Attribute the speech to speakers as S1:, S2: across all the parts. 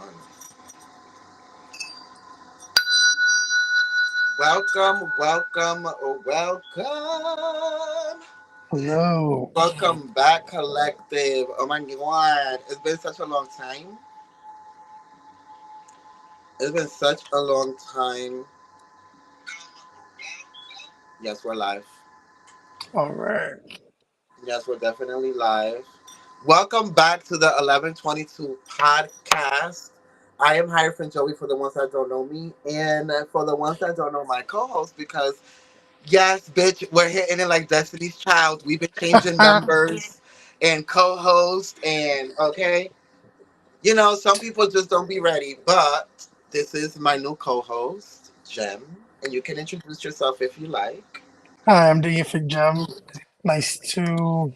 S1: on. Welcome, welcome, welcome.
S2: Hello.
S1: Welcome back, collective. Oh my god, it's been such a long time. It's been such a long time. Yes, we're live.
S2: All right.
S1: Yes, we're definitely live. Welcome back to the 1122 podcast. I am Hyphen Joey for the ones that don't know me, and for the ones that don't know my co-host, because yes, bitch, we're hitting it like Destiny's Child. We've been changing members and co-host, and okay, some people just don't be ready. But this is my new co-host, Jem, and you can introduce yourself if you like.
S2: Hi, I'm the Ifig Gem. Nice to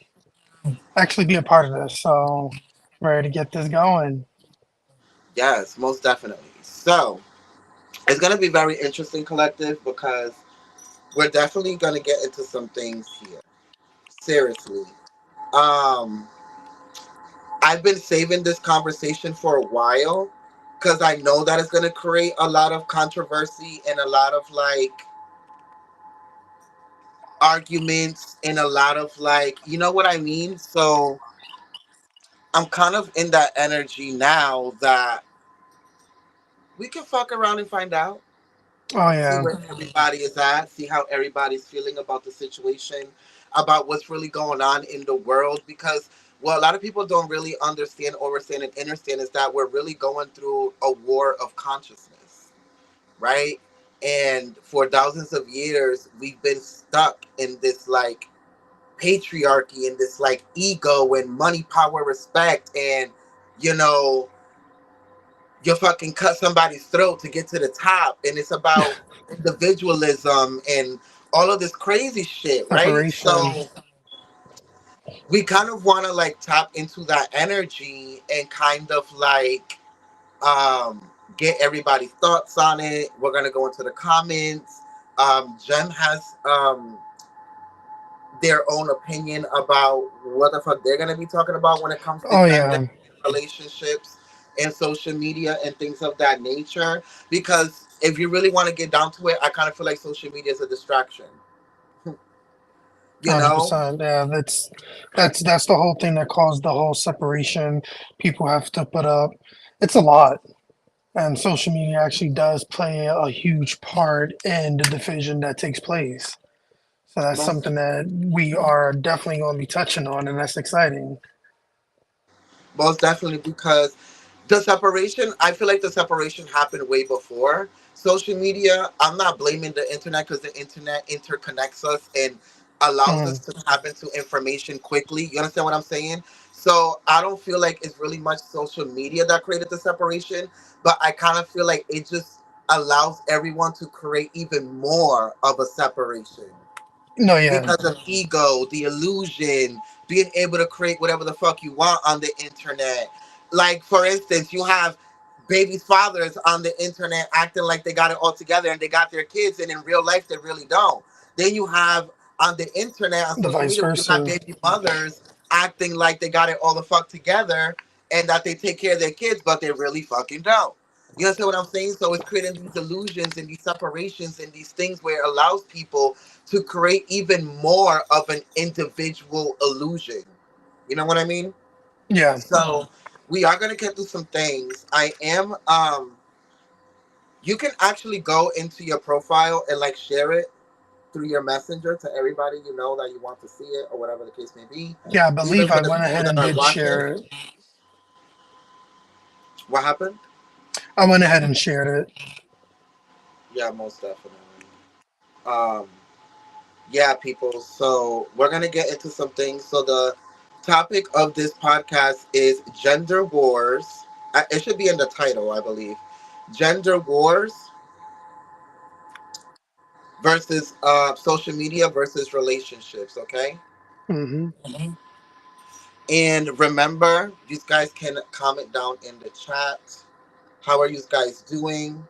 S2: actually be a part of this. So, ready to get this going.
S1: Yes, most definitely. So it's gonna be very interesting, collective, because we're definitely gonna get into some things here. Seriously. Um, I've been saving this conversation for a while because I know that it's gonna create a lot of controversy and a lot of arguments and a lot of you know what I mean? So I'm kind of in that energy now that we can fuck around and find out.
S2: Oh,
S1: See
S2: yeah.
S1: where everybody is at, see how everybody's feeling about the situation, about what's really going on in the world. Because what a lot of people don't really understand, overstand, and understand is that we're really going through a war of consciousness, right? And for thousands of years, we've been stuck in this patriarchy and this ego and money, power, respect, and you know you fucking cut somebody's throat to get to the top, and it's about individualism and all of this crazy shit, right?
S2: Separation.
S1: So we kind of want to tap into that energy and kind of get everybody's thoughts on it. We're gonna go into the comments. Jem has their own opinion about what the fuck they're gonna be talking about when it comes to
S2: Oh,
S1: gender,
S2: yeah.
S1: relationships, and social media and things of that nature. Because if you really want to get down to it, I kind of feel like social media is a distraction. You know,
S2: 100%. Yeah, that's the whole thing that caused the whole separation people have to put up. It's a lot. And social media actually does play a huge part in the division that takes place. So that's
S1: most
S2: something that we are definitely going to be touching on, and that's exciting.
S1: most definitely, because the separation, I feel like the separation happened way before social media. I'm not blaming the internet because the internet interconnects us and allows us
S2: Mm.
S1: to tap into information quickly. You understand what I'm saying? So I don't feel like it's really much social media that created the separation, but I kind of feel like it just allows everyone to create even more of a separation
S2: No, yeah.
S1: because of ego, the illusion, being able to create whatever the fuck you want on the internet. Like, for instance, you have babies' fathers on the internet acting like they got it all together and they got their kids, and in real life, they really don't. Then you have on the internet, on
S2: The
S1: social
S2: vice
S1: media, you have
S2: versa.
S1: baby mothers acting like they got it all the fuck together and that they take care of their kids, but they really fucking don't. You understand what I'm saying? So it's creating these illusions and these separations and these things where it allows people to create even more of an individual illusion. You know what I mean?
S2: Yeah.
S1: So we are gonna get through some things. I am you can actually go into your profile and share it through your messenger to everybody you know that you want to see it or whatever the case may be.
S2: Yeah, I
S1: Even
S2: believe
S1: for
S2: I
S1: the
S2: went
S1: people
S2: ahead
S1: that
S2: and
S1: are
S2: did
S1: watching.
S2: share it.
S1: What happened?
S2: I went ahead and shared it.
S1: Yeah, most definitely. Um yeah, people. So we're gonna get into some things. So the topic of this podcast is gender wars. It should be in the title, I believe. Gender wars versus social media versus relationships. Okay.
S2: Hmm.
S1: And remember, you guys can comment down in the chat. How are you guys doing?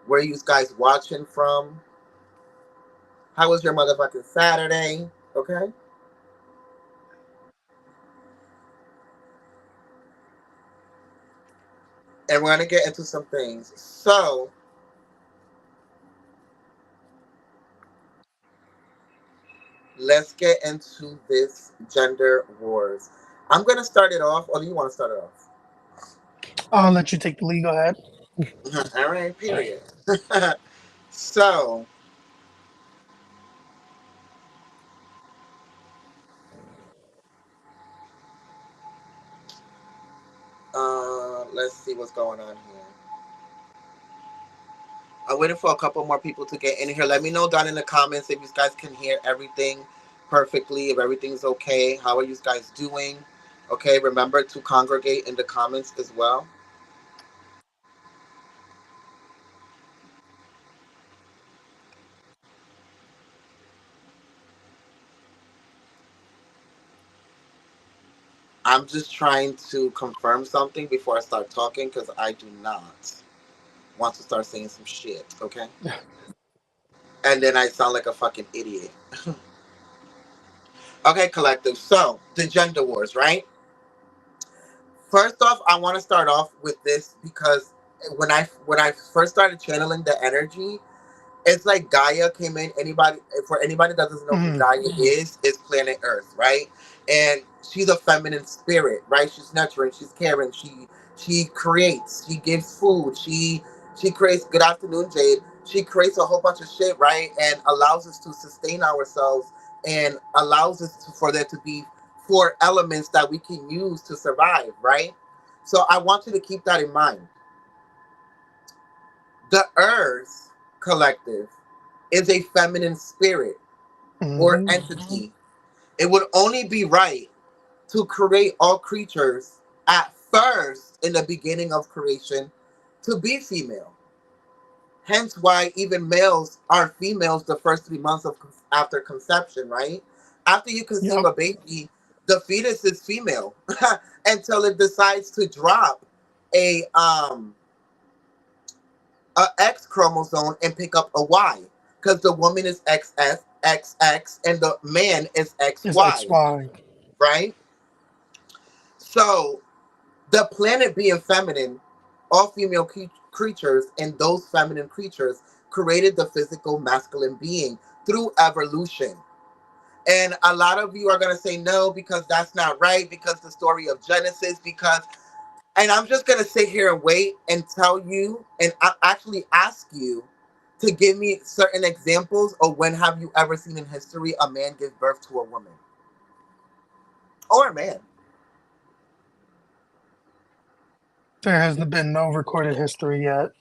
S1: Where are you guys watching from? How was your motherfucking Saturday? Okay. and we're gonna get into some things. So let's get into this gender wars. I'm gonna start it off, or do you want to start it off?
S2: I'll let you take the lead. Go ahead.
S1: All right, period. So, let's see what's going on here. I'm waiting for a couple more people to get in here. Let me know down in the comments if you guys can hear everything perfectly, if everything's okay. How are you guys doing? Okay, remember to congregate in the comments as well. I'm just trying to confirm something before I start talking because I do not want to start saying some shit, okay? And then I sound like a fucking idiot. Okay, collective. So, the gender wars, right? First off, I want to start off with this because when I first started channeling the energy, it's like Gaia came in. Anybody, for anybody that doesn't know who
S2: Mm,
S1: Gaia is planet Earth, right? And she's a feminine spirit, right? She's nurturing, she's caring, she creates, she gives food, she creates. Good afternoon, Jade. She creates a whole bunch of shit, right? And allows us to sustain ourselves and allows us to, for there to be four elements that we can use to survive, right? So I want you to keep that in mind. The Earth collective is a feminine spirit or
S2: hmm.
S1: entity. It would only be right to create all creatures at first in the beginning of creation to be female. Hence why even males are females the first 3 months of after conception, right? After you conceive
S2: Yep.
S1: a baby, the fetus is female until it decides to drop a um a X chromosome and pick up a Y because the woman is XS, XX, and the man is
S2: It's
S1: XY,
S2: XY.
S1: right? So the planet being feminine, all female creatures, and those feminine creatures created the physical masculine being through evolution. And a lot of you are going to say no because that's not right, because the story of Genesis, because and I'm just gonna sit here and wait and tell you, and actually ask you to give me certain examples of when have you ever seen in history a man give birth to a woman or a man,
S2: There has been no recorded history yet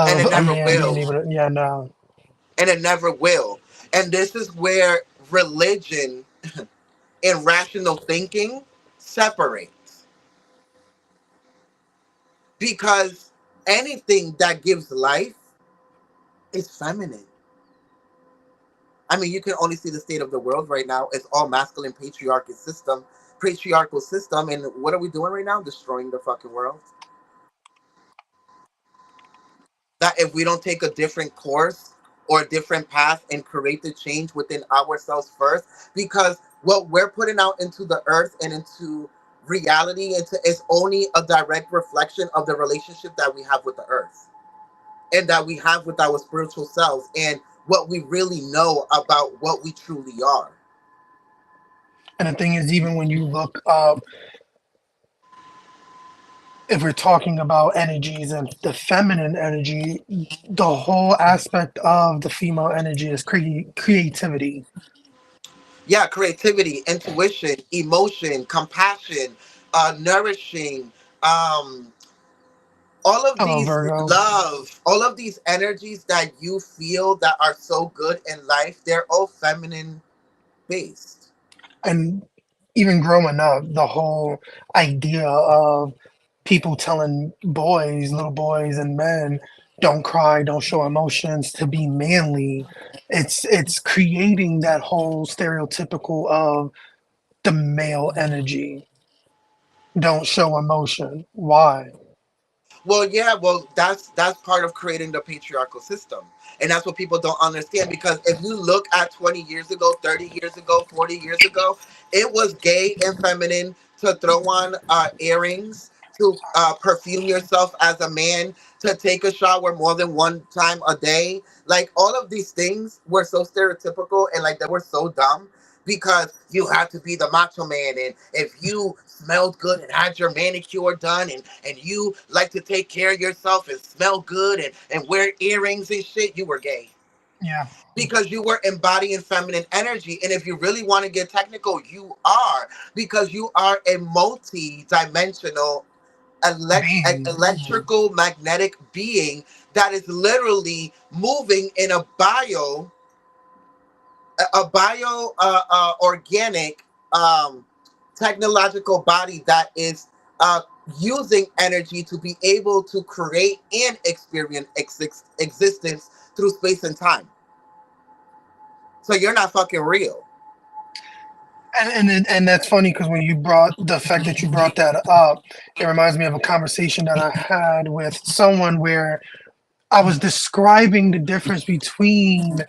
S1: and
S2: of
S1: it
S2: a
S1: never
S2: man being
S1: will,
S2: able to. Yeah, no.
S1: and it never will. And this is where religion and rational thinking separates, because anything that gives life is feminine. I mean, you can only see the state of the world right now. It's all masculine patriarchal system. And what are we doing right now? Destroying the fucking world. That if we don't take a different course or a different path and create the change within ourselves first, because what we're putting out into the earth and into reality into is only a direct reflection of the relationship that we have with the earth and that we have with our spiritual selves and what we really know about what we truly are.
S2: And the thing is, even when you look up, if we're talking about energies and the feminine energy, the whole aspect of the female energy is creativity.
S1: Yeah, creativity, intuition, emotion, compassion, nourishing, um, all of
S2: Hello,
S1: these
S2: Virgo.
S1: love, all of these energies that you feel that are so good in life, they're all feminine based.
S2: And even growing up, the whole idea of people telling boys, little boys and men, don't cry, don't show emotions, to be manly. It's creating that whole stereotypical of the male energy. Don't show emotion. Why?
S1: Well, yeah, well, that's part of creating the patriarchal system, and that's what people don't understand. Because if you look at 20 years ago, 30 years ago, 40 years ago, it was gay and feminine to throw on earrings, to perfume yourself as a man, to take a shower more than one time a day. Like all of these things were so stereotypical and like they were so dumb because you had to be the macho man, and if you smelled good and had your manicure done, and you like to take care of yourself and smell good and wear earrings and shit, you were gay
S2: Yeah,
S1: because you were embodying feminine energy. And if you really want to get technical, you are, because you are a multi-dimensional
S2: being.
S1: electrical magnetic being that is literally moving in a bio organic um technological body that is uh using energy to be able to create and experience existence through space and time. So you're not fucking real.
S2: And that's funny because when you brought the fact that you brought that up, it reminds me of a conversation that I had with someone where I was describing the difference between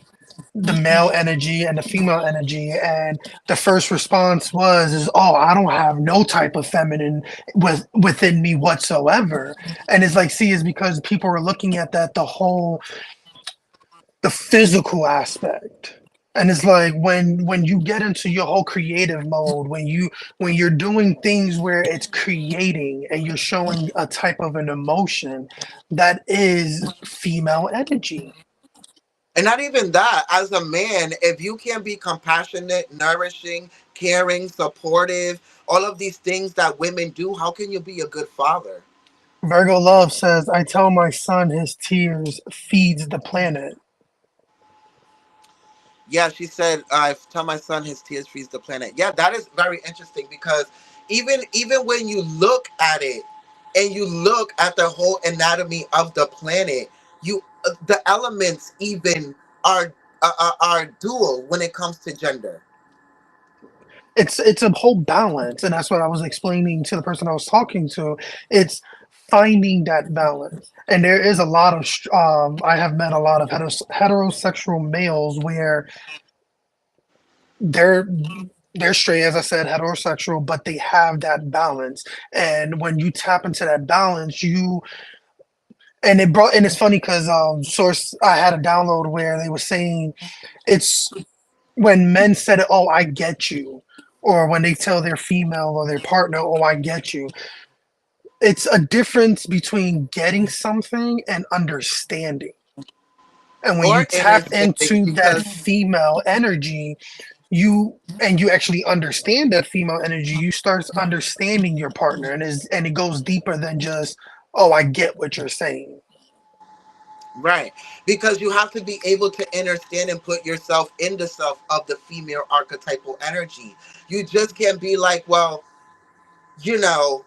S2: the male energy and the female energy, and the first response was is, oh, I don't have no type of feminine within me whatsoever. And it's like, see, is because people are looking at that the physical aspect. And it's like when you get into your whole creative mode, when you're doing things where it's creating and you're showing a type of an emotion, that is female energy.
S1: And not even that, as a man, if you can be compassionate, nourishing, caring, supportive, all of these things that women do, how can you be a good father?
S2: Virgo Love says, I tell my son his tears feeds the planet.
S1: Yeah, she said, I tell my son his tears freeze the planet. Yeah, that is very interesting because even when you look at it and you look at the whole anatomy of the planet, you the elements even are dual when it comes to gender.
S2: It's a whole balance, and that's what I was explaining to the person I was talking to. It's finding that balance, and there is a lot of I have met a lot of heterosexual males where they're they're straight, as I said, heterosexual, but they have that balance. And when you tap into that balance, you and it's funny because source I had a download where they were saying it's when men said it, oh, I get you, or when they tell their female or their partner, oh, I get you. It's a difference between getting something and understanding. And when you
S1: Or
S2: tap
S1: understanding
S2: into that
S1: because
S2: female energy, you actually understand that female energy, you start understanding your partner, and it goes deeper than just, oh, I get what you're saying.
S1: right, because you have to be able to understand and put yourself in the self of the female archetypal energy. You just can't be like, well, you know,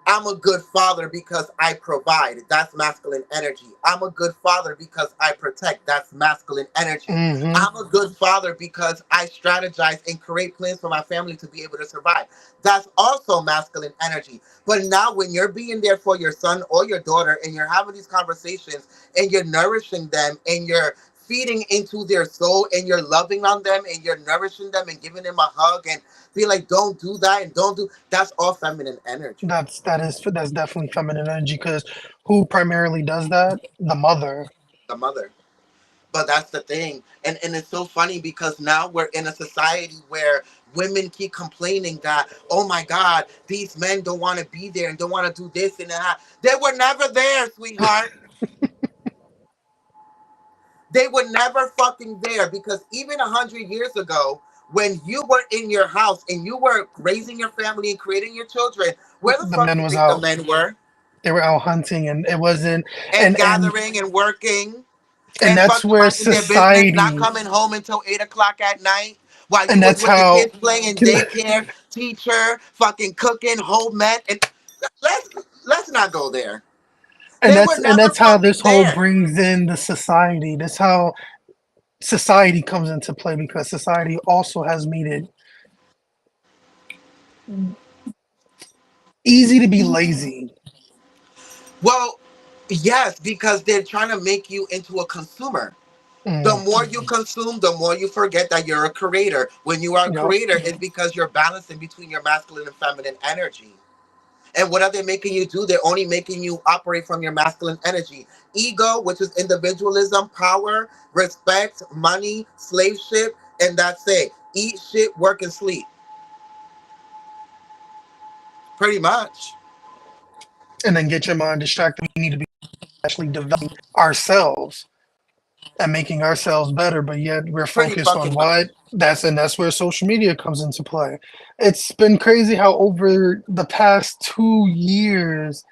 S1: I'm a good father because I provide. That's masculine energy. I'm a good father because I protect. That's masculine energy.
S2: Hmm.
S1: I'm a good father because I strategize and create plans for my family to be able to survive. That's also masculine energy. But now, when you're being there for your son or your daughter and you're having these conversations and you're nourishing them and you're feeding into their soul and you're loving on them and you're nourishing them and giving them a hug and be like, don't do that and don't do, that's all feminine energy.
S2: That's definitely feminine energy because who primarily does that? The mother.
S1: The mother. But that's the thing. And it's so funny because now we're in a society where women keep complaining that, oh my God, these men don't want to be there and don't want to do this and that. They were never there, sweetheart. They were never fucking there because even 100 years ago, when you were in your house and you were raising your family and creating your children, where the
S2: The
S1: fuck
S2: men
S1: you
S2: was
S1: think the
S2: out.
S1: men were?
S2: They were out hunting, and it wasn't.
S1: And gathering and working
S2: And
S1: and
S2: that's
S1: fucking
S2: where
S1: minding their business, not
S2: society,
S1: coming home until 8 o'clock at night while you
S2: and
S1: was
S2: that's
S1: with the
S2: how.
S1: kids playing daycare, teacher, fucking cooking, home ec. And let's let's not go there. They were
S2: And
S1: never
S2: that's how
S1: fucking
S2: this whole
S1: there.
S2: brings in the society. That's how society comes into play because society also has made it easy to be lazy.
S1: Well, yes, because they're trying to make you into a consumer. The
S2: Mm,
S1: more you consume, the more you forget that you're a creator. When you are a
S2: yep.
S1: creator, it's because you're balancing between your masculine and feminine energy. And what are they making you do? They're only making you operate from your masculine energy. Ego, which is individualism, power, respect, money, slave ship, and that's it. Eat, shit, work, and sleep. Pretty much.
S2: And then get your mind distracted. We need to be actually developing ourselves and making ourselves better, but yet we're
S1: Pretty
S2: focused on
S1: fucking much.
S2: what that's where social media comes into play. It's been crazy how over the past 2 years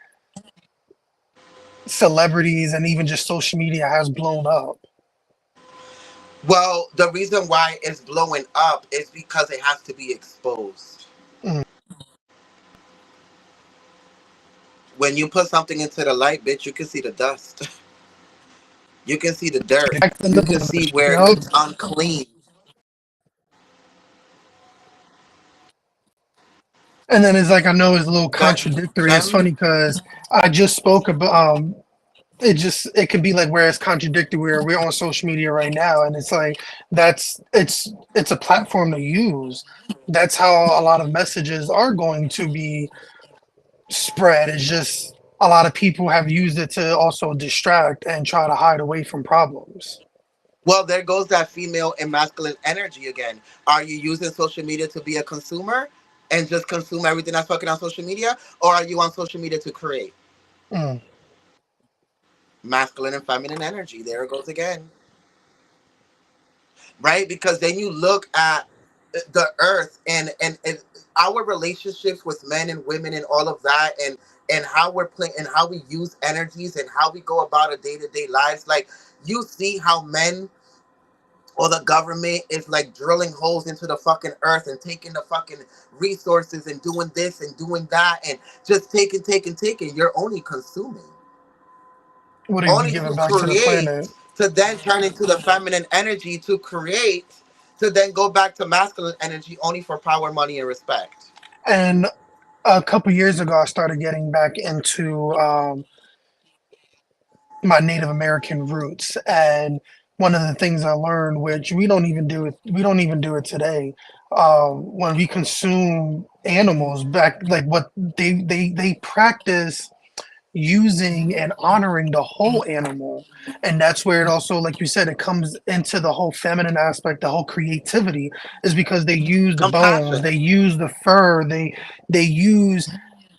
S2: celebrities and even just social media has blown up.
S1: Well, the reason why it's blowing up is because it has to be exposed.
S2: Mm.
S1: When you put something into the light, bitch, you can see the dust. You can see the dirt.
S2: Back to
S1: You
S2: the
S1: can see
S2: numbers,
S1: where
S2: yup.
S1: it's unclean.
S2: And then it's like I know it's a little
S1: That
S2: contradictory. It's
S1: gem.
S2: funny because I just spoke about it could be like where it's contradictory where we're on social media right now and it's like it's a platform to use. That's how a lot of messages are going to be spread. It's just a lot of people have used it to also distract and try to hide away from problems.
S1: Well, there goes that female and masculine energy again. Are you using social media to be a consumer and just consume everything that's fucking on social media? Or are you on social media to create?
S2: Mm.
S1: Masculine and feminine energy. There it goes again. Right? Because then you look at the earth and our relationships with men and women and all of that and how we're playing and how we use energies and how we go about our day-to-day lives. Like you see how men or the government is like drilling holes into the fucking earth and taking the fucking resources and doing this and doing that and just taking. You're only consuming,
S2: What are we
S1: only
S2: giving
S1: to
S2: back to the
S1: create,
S2: planet?
S1: to then turn into the feminine energy to create, to then go back to masculine energy only for power, money, and respect.
S2: And a couple years ago I started getting back into my Native American roots. And one of the things I learned, which we don't even do it today, when we consume animals back, like what they practice using and honoring the whole animal. And that's where it also, like you said, it comes into the whole feminine aspect, the whole creativity is because they use the bones,
S1: Compassion.
S2: they use the fur, they use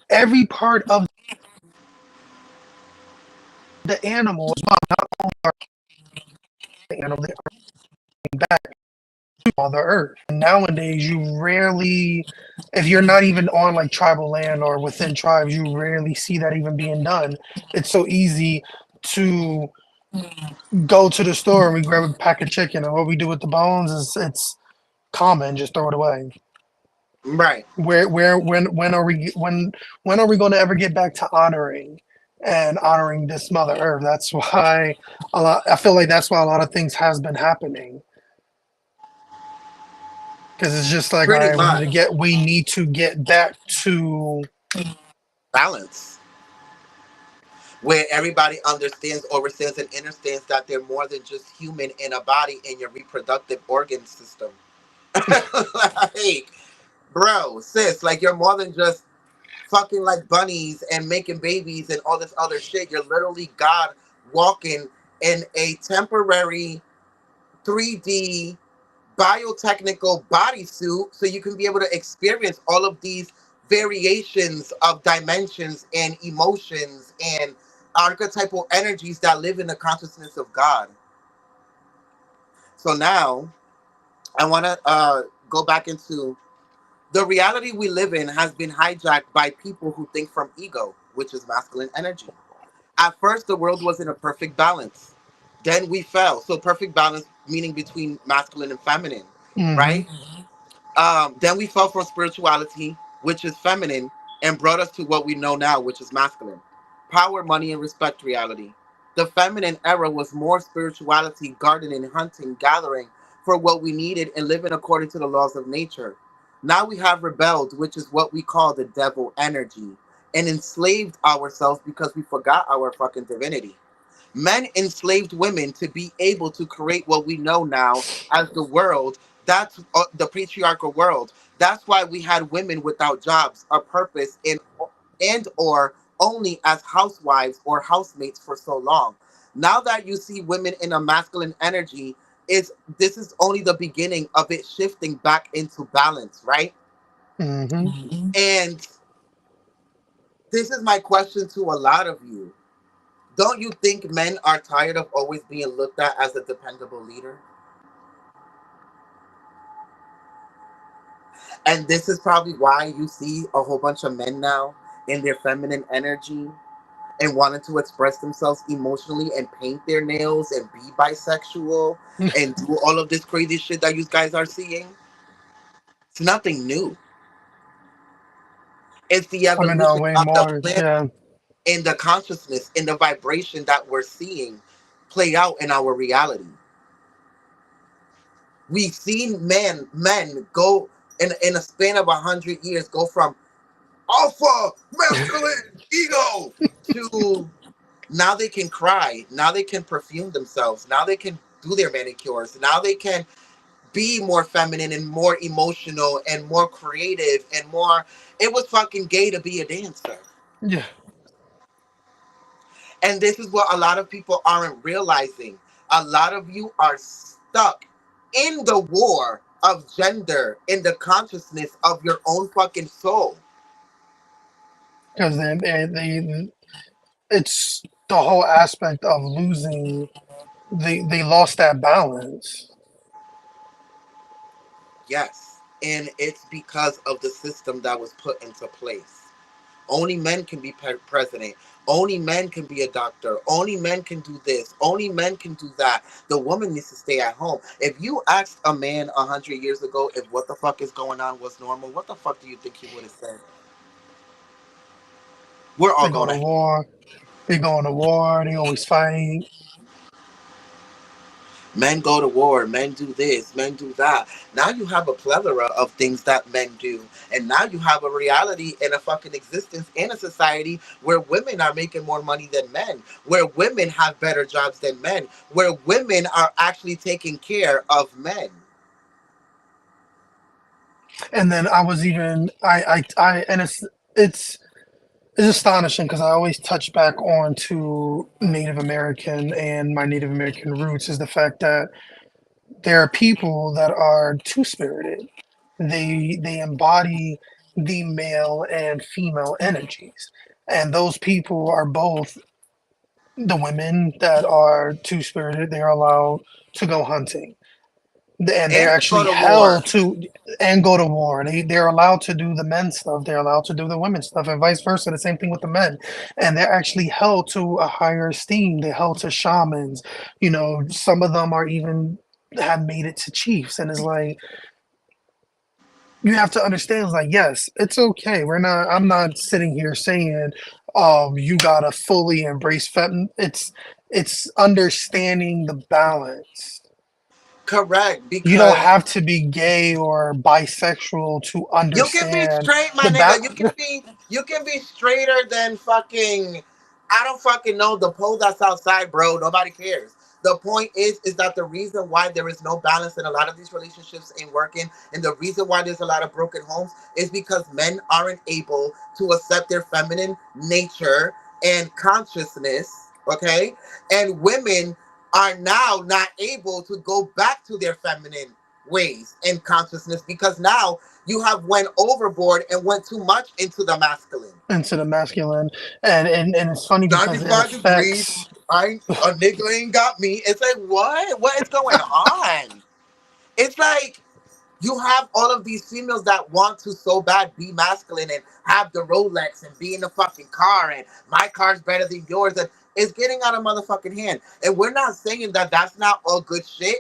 S2: every part of the animal as well, not only the animal, they are back to Mother Earth. And nowadays, you rarely, if you're not even on like tribal land or within tribes, you rarely see that even being done. It's so easy to go to the store and we grab a pack of chicken, and what we do with the bones is it's common, just throw it away.
S1: Right.
S2: Where when are we going to ever get back to honoring and honoring this Mother Earth? That's why a lot. I feel like that's why a lot of things has been happening because it's just like, all
S1: Pretty
S2: right,
S1: much.
S2: we need to get back to
S1: Balance. Where everybody understands, overstands, and understands that they're more than just human in a body in your reproductive organ system. Like, bro, sis, like you're more than just fucking like bunnies and making babies and all this other shit. You're literally God walking in a temporary 3D biotechnical bodysuit so you can be able to experience all of these variations of dimensions and emotions and archetypal energies that live in the consciousness of God. So now I want to go back into the reality we live in has been hijacked by people who think from ego, which is masculine energy. At first, the world was in a perfect balance. Then we fell. So, perfect balance meaning between masculine and feminine,
S2: hmm
S1: right? Then we fell from spirituality, which is feminine, and brought us to what we know now, which is masculine. Power, money, and respect reality. The feminine era was more spirituality, gardening, hunting, gathering for what we needed, and living according to the laws of nature. Now we have rebelled, which is what we call the devil energy, and enslaved ourselves because we forgot our fucking divinity. Men enslaved women to be able to create what we know now as the world. That's the patriarchal world. That's why we had women without jobs, a purpose, and and or only as housewives or housemates for so long. Now that you see women in a masculine energy, is this is only the beginning of it shifting back into balance, right?
S2: Hmm.
S1: And this is my question to a lot of you. Don't you think men are tired of always being looked at as a dependable leader? And this is probably why you see a whole bunch of men now in their feminine energy and wanting to express themselves emotionally and paint their nails and be bisexual and do all of this crazy shit that you guys are seeing. It's nothing new. It's the
S2: It's coming out
S1: evolution
S2: way
S1: of the
S2: more.
S1: planet
S2: Yeah,
S1: and the consciousness and the vibration that we're seeing play out in our reality. We've seen men go in a span of 100 years go from alpha masculine ego to now they can cry, now they can perfume themselves, now they can do their manicures, now they can be more feminine and more emotional and more creative and more. It was fucking gay to be a dancer.
S2: yeah.
S1: And this is what a lot of people aren't realizing. A lot of you are stuck in the war of gender, in the consciousness of your own fucking soul.
S2: Because it's the whole aspect of losing. They lost that balance.
S1: Yes. And it's because of the system that was put into place. Only men can be president. Only men can be a doctor. Only men can do this. Only men can do that. The woman needs to stay at home. If you asked a man 100 years ago if what the fuck is going on was normal, what the fuck do you think he would have said? We're all
S2: They go
S1: going
S2: to
S1: to
S2: war. They go to war. They always fight.
S1: men go to war, men do this, men do that. Now you have a plethora of things that men do. And now you have a reality and a fucking existence in a society where women are making more money than men, where women have better jobs than men, where women are actually taking care of men.
S2: And then I was even and it's it's astonishing because I always touch back on to Native American and my Native American roots is the fact that there are people that are two spirited. They embody the male and female energies, and those people are both the women that are two spirited. They're allowed to go hunting and they're
S1: And to go
S2: actually
S1: to war.
S2: held to and go to war. They're allowed to do the men's stuff. They're allowed to do the women's stuff, and vice versa. The same thing with the men, and they're actually held to a higher esteem. They're held to shamans. You know, some of them are even have made it to chiefs, and it's like you have to understand. It's like yes, it's okay. We're not. I'm not sitting here saying, you gotta fully embrace fem. It's understanding the balance.
S1: Correct.
S2: You don't
S1: Because
S2: have to be gay or bisexual to
S1: you can be
S2: understand
S1: straight, my
S2: the
S1: nigga.
S2: back.
S1: You can be straighter than fucking I don't fucking know the pole that's outside, bro. Nobody cares. The point is that the reason why there is no balance in a lot of these relationships ain't working, and the reason why there's a lot of broken homes is because men aren't able to accept their feminine nature and consciousness, okay? And women are now not able to go back to their feminine ways and consciousness because now you have went overboard and went too much into the masculine.
S2: Into the masculine, and it's funny because it
S1: 95 degrees.
S2: affects.
S1: I ain't, a nigga ain't got me. It's like what? What is going on? It's like you have all of these females that want to so bad be masculine and have the Rolex and be in the fucking car and my car's better than yours and it's getting out of motherfucking hand. And we're not saying that that's not all good shit.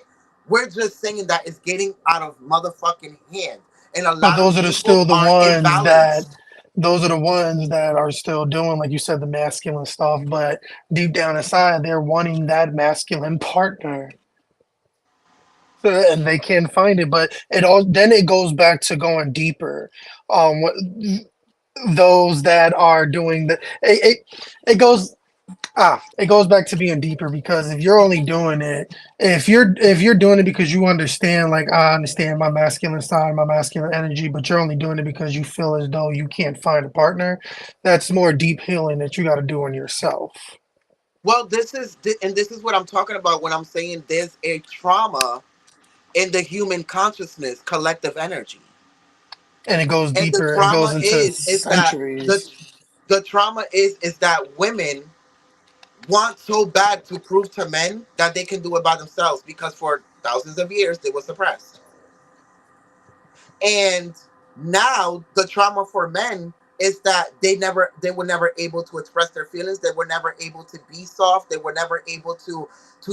S1: We're just saying that it's getting out of motherfucking hand. And a
S2: But
S1: lot of
S2: still
S1: people
S2: the
S1: are
S2: ones that
S1: imbalanced.
S2: those are the ones that are still doing, like you said, the masculine stuff. But deep down inside, they're wanting that masculine partner. And they can't find it, but it all then it goes back to going deeper. What those that are doing the it goes. It goes back to being deeper because if you're only doing it, if you're doing it because you understand, like I understand my masculine side, my masculine energy, but you're only doing it because you feel as though you can't find a partner, that's more deep healing that you got to do on yourself,
S1: Well, and this is what I'm talking about when I'm saying there's a trauma in the human consciousness, collective energy.
S2: and it goes
S1: And the
S2: deeper. It goes
S1: trauma
S2: into
S1: is that the
S2: centuries.
S1: the trauma is that women want so bad to prove to men that they can do it by themselves because for thousands of years they were suppressed. And now the trauma for men is that they were never able to express their feelings. They were never able to be soft. They were never able to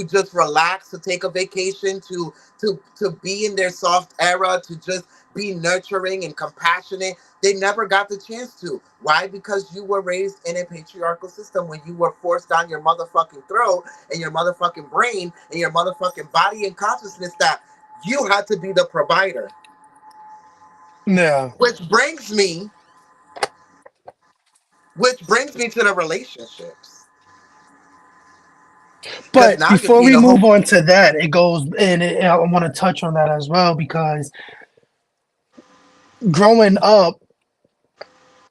S1: just relax, to take a vacation, to be in their soft era, to just be nurturing and compassionate. They never got the chance to. Why? Because you were raised in a patriarchal system when you were forced down your motherfucking throat and your motherfucking brain and your motherfucking body and consciousness that you had to be the provider.
S2: Yeah,
S1: Which brings me, which brings me to the relationships. Because
S2: but
S1: now you're
S2: before
S1: being
S2: we
S1: a
S2: move
S1: whole.
S2: on to that, it goes and I want to touch on that as well because growing up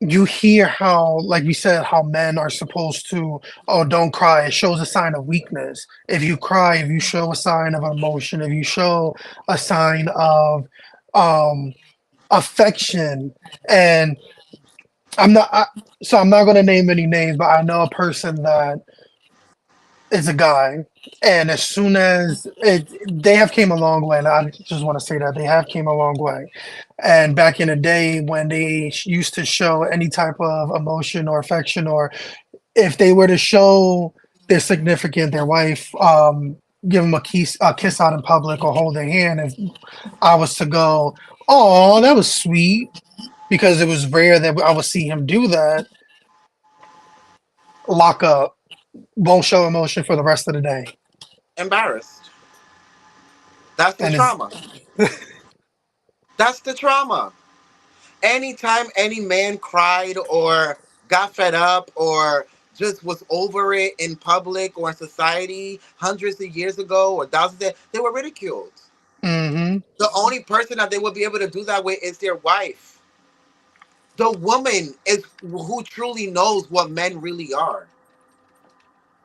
S2: you hear how, like we said, how men are supposed to, oh, don't cry. It shows a sign of weakness. If you cry, if you show a sign of emotion, if you show a sign of um, affection, and I'm not, so I'm not going to name any names, but I know a person that is a guy, and as soon as they have came a long way, and I just want to say that they have came a long way. And back in the day when they used to show any type of emotion or affection, or if they were to show their significant, their wife, give them a kiss out in public or hold their hand, if I was to go, oh, that was sweet, because it was rare that I would see him do that, lock up, won't show emotion for the rest of the day.
S1: Embarrassed. That's the
S2: And it's
S1: trauma. That's the trauma. Anytime any man cried or got fed up or just was over it in public or in society hundreds of years ago or thousands of, they were ridiculed.
S2: hmm
S1: The only person that they would be able to do that with is their wife. The woman is who truly knows what men really are,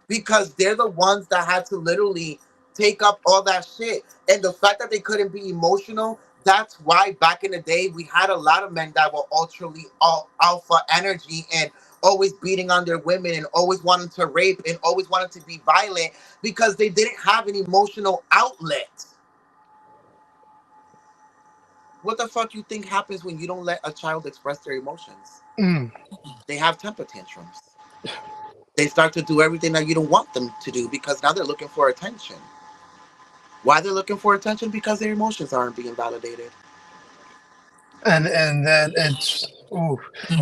S1: because they're the ones that had to literally take up all that shit. And the fact that they couldn't be emotional, that's why back in the day we had a lot of men that were ultra all alpha energy and always beating on their women and always wanting to rape and always wanted to be violent because they didn't have an emotional outlet. What the fuck you think happens when you don't let a child express their emotions?
S2: mm.
S1: They have temper tantrums. They start to do everything that you don't want them to do because now they're looking for attention. Why they're looking for attention? Because their emotions aren't being validated.
S2: And then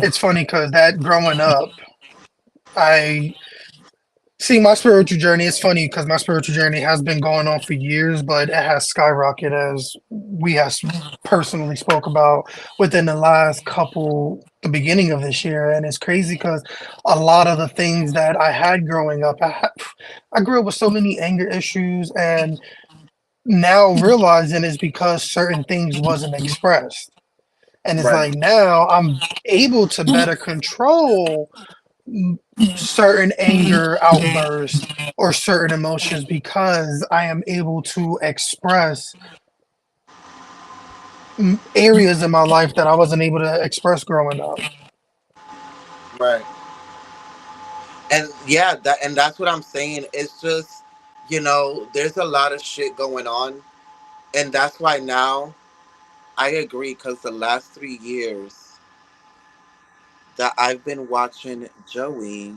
S2: it's funny because that growing up, I see my spiritual journey. It's funny because my spiritual journey has been going on for years, but it has skyrocketed as we have personally spoke about within the last couple, the beginning of this year. And it's crazy because a lot of the things that I had growing up, I grew up with so many anger issues, and now realizing it's because certain things wasn't expressed. And it's
S1: Right.
S2: like now I'm able to better control certain anger outbursts or certain emotions because I am able to express areas in my life that I wasn't able to express growing up.
S1: Right. And yeah, that's what I'm saying. It's just, there's a lot of shit going on. And that's why now I agree because the last 3 years that I've been watching Joey,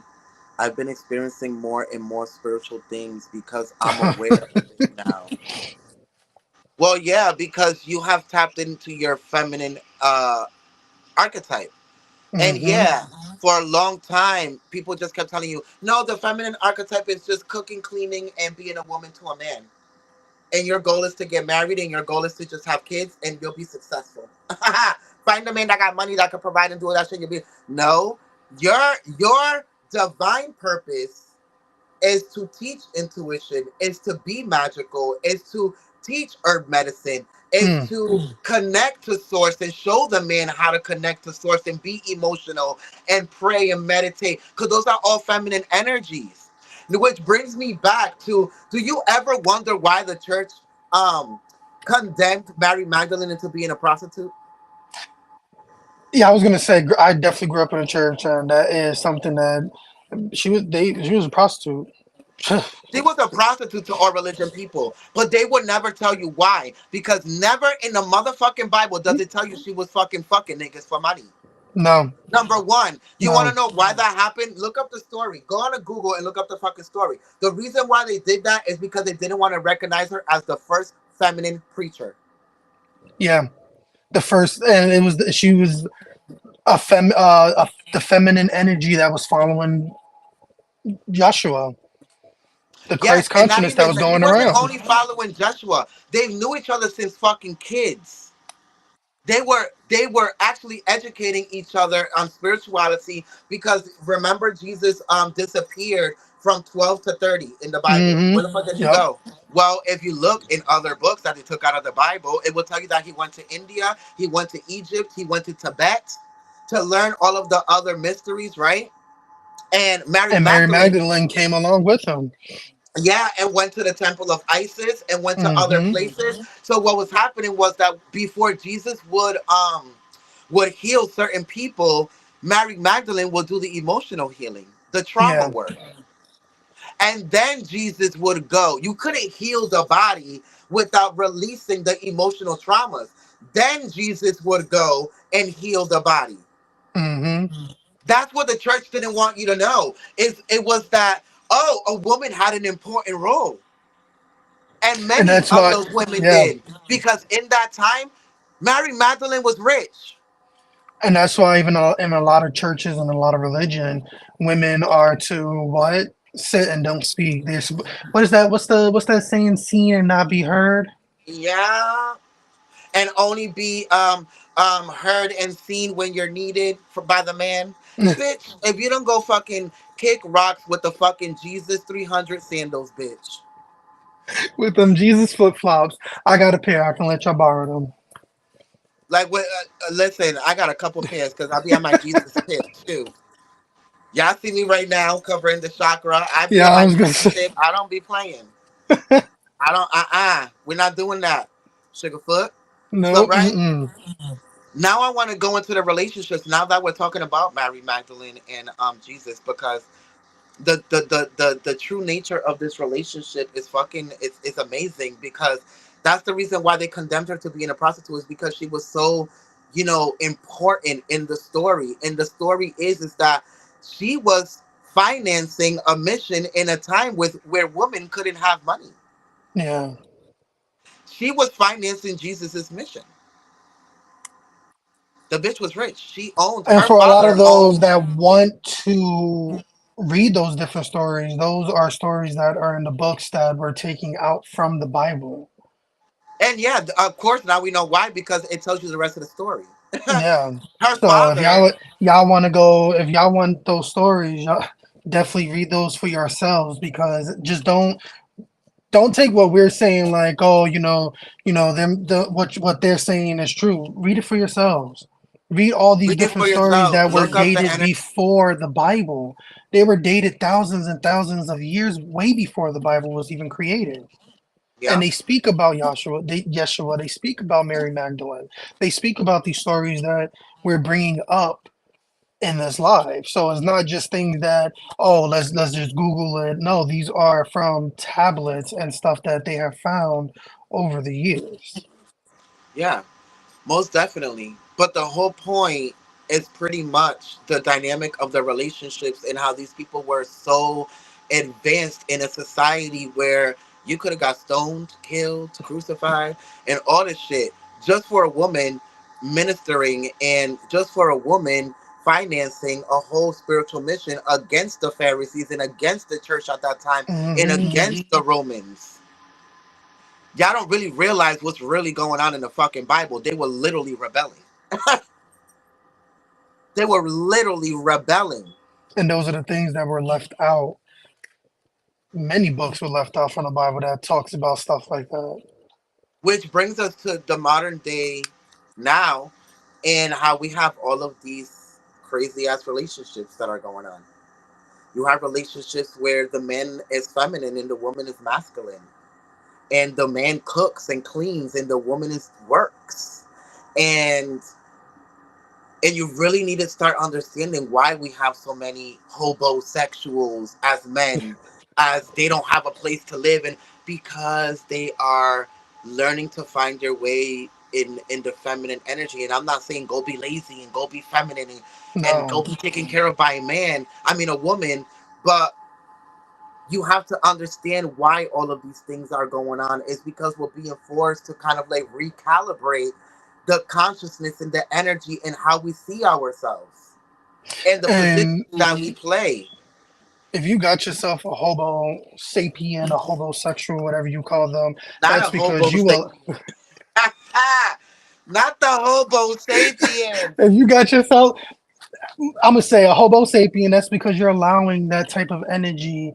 S1: I've been experiencing more and more spiritual things because I'm aware of it now. Well, yeah, because you have tapped into your feminine archetype. And
S2: hmm
S1: yeah, for a long time, people just kept telling you, no, the feminine archetype is just cooking, cleaning, and being a woman to a man. And your goal is to get married and your goal is to just have kids and you'll be successful. Find a man that got money that can provide and do all that shit. You'll be no, your divine purpose. is to teach intuition, is to be magical, is to teach herb medicine, is
S2: Mm.
S1: to connect to source and show the man how to connect to source and be emotional and pray and meditate, because those are all feminine energies. Which brings me back to, do you ever wonder why the church um condemned Mary Magdalene into being a prostitute?
S2: Yeah, I was gonna say I definitely grew up in a church, and that is something that she was a prostitute.
S1: She was a prostitute to all religion people, but they would never tell you why, because never in the motherfucking Bible does it tell you she was fucking niggas for money.
S2: No,
S1: Number one, you want to
S2: no,
S1: know why that happened? Look up the story. Go on to Google and look up the fucking story. The reason why they did that is because they didn't want to recognize her as the first feminine preacher.
S2: yeah, the first, and it was she was the feminine energy that was following Joshua, the
S1: Yes,
S2: Christ
S1: and not
S2: consciousness that
S1: even
S2: was
S1: that. She
S2: going
S1: wasn't
S2: around.
S1: only following Joshua. They knew each other since fucking kids. They were actually educating each other on spirituality, because remember Jesus disappeared from 12 to 30 in the Bible.
S2: Hmm.
S1: Where the fuck did he
S2: Yep.
S1: go? Well, if you look in other books that they took out of the Bible, it will tell you that he went to India, he went to Egypt, he went to Tibet to learn all of the other mysteries, right? And Mary
S2: And Mary
S1: Magdalene,
S2: Magdalene came along with him.
S1: yeah, and went to the temple of Isis and went to other
S2: Hmm.
S1: places. So what was happening was that before Jesus would heal certain people, Mary Magdalene would do the emotional healing, the trauma
S2: Yeah.
S1: work. And then Jesus would go. You couldn't heal the body without releasing the emotional traumas. Then Jesus would go and heal the body.
S2: Hmm.
S1: That's what the church didn't want you to know. Is it was that, oh, a woman had an important role. And
S2: And
S1: many
S2: that's
S1: of
S2: why,
S1: those women
S2: yeah,
S1: did. Because in that time, Mary Magdalene was rich.
S2: and that's why even in a lot of churches and a lot of religion, women are to what, sit and don't speak. There's what is that? What's that saying? Seen and not be heard.
S1: Yeah. And only be heard and seen when you're needed by the man. Bitch, if you don't go fucking kick rocks with the fucking Jesus 300 sandals, bitch.
S2: With them Jesus flip flops. I got a pair. I can let y'all borrow them.
S1: Like, listen, I got a couple pairs because I be on my Jesus tip too. Y'all see me right now covering the chakra. I be
S2: Yeah,
S1: on
S2: I
S1: my
S2: was gonna
S1: Jesus
S2: say.
S1: tip. I don't be playing. I don't, we're not doing that. Sugarfoot. So,
S2: No.
S1: right?
S2: Mm-mm.
S1: Now I want to go into the relationships now that we're talking about Mary Magdalene and Jesus, because the true nature of this relationship is fucking, it's amazing, because that's the reason why they condemned her to being a prostitute, is because she was so, important in the story. And the story is that she was financing a mission in a time with where women couldn't have money.
S2: Yeah.
S1: She was financing Jesus's mission. The bitch was rich. She owned,
S2: And
S1: her
S2: for a lot
S1: father
S2: of those
S1: owned.
S2: that want to read those different stories, those are stories that are in the books that we're taking out from the Bible.
S1: And yeah, of course, now we know why, because it tells you the rest of the story.
S2: Yeah.
S1: Her
S2: So if
S1: father,
S2: y'all want to go, if y'all want those stories, y'all definitely read those for yourselves, because just don't take what we're saying like, oh, them what they're saying is true. Read it for yourselves. Read all these
S1: read it
S2: different
S1: for
S2: stories
S1: yourself.
S2: that were
S1: Look up the
S2: dated
S1: energy.
S2: before the Bible. They were dated thousands and thousands of years way before the Bible was even created. And
S1: Yeah,
S2: they speak about Yeshua. They speak about Mary Magdalene. They speak about these stories that we're bringing up in this live. So it's not just things that, oh, let's just Google it. No, these are from tablets and stuff that they have found over the years.
S1: yeah, most definitely. But the whole point is pretty much the dynamic of the relationships and how these people were so advanced in a society where you could have got stoned, killed, crucified, and all this shit just for a woman ministering, and just for a woman financing a whole spiritual mission against the Pharisees and against the church at that time and
S2: Hmm.
S1: against the Romans. Y'all don't really realize what's really going on in the fucking Bible. They were literally rebelling. They were literally rebelling.
S2: And those are the things that were left out. Many books were left out from the Bible that talks about stuff like that.
S1: Which brings us to the modern day now, and how we have all of these crazy ass relationships that are going on. You have relationships where the man is feminine and the woman is masculine, and the man cooks and cleans and the woman is works. And you really need to start understanding why we have so many hobosexuals as men, as they don't have a place to live, and because they are learning to find their way in the feminine energy. And I'm not saying go be lazy and go be feminine and go
S2: No,
S1: be taken care of by a man, I mean a woman, but you have to understand why all of these things are going on is because we're being forced to kind of like recalibrate the consciousness and the energy and how we see ourselves and the position
S2: and
S1: that we play.
S2: if you got yourself a hobo sapien, a homosexual, whatever you call them,
S1: Not a
S2: that's
S1: hobo
S2: because you will.
S1: sapien. Not the hobo sapien.
S2: If you got yourself, I'm gonna say a hobo sapien. That's because you're allowing that type of energy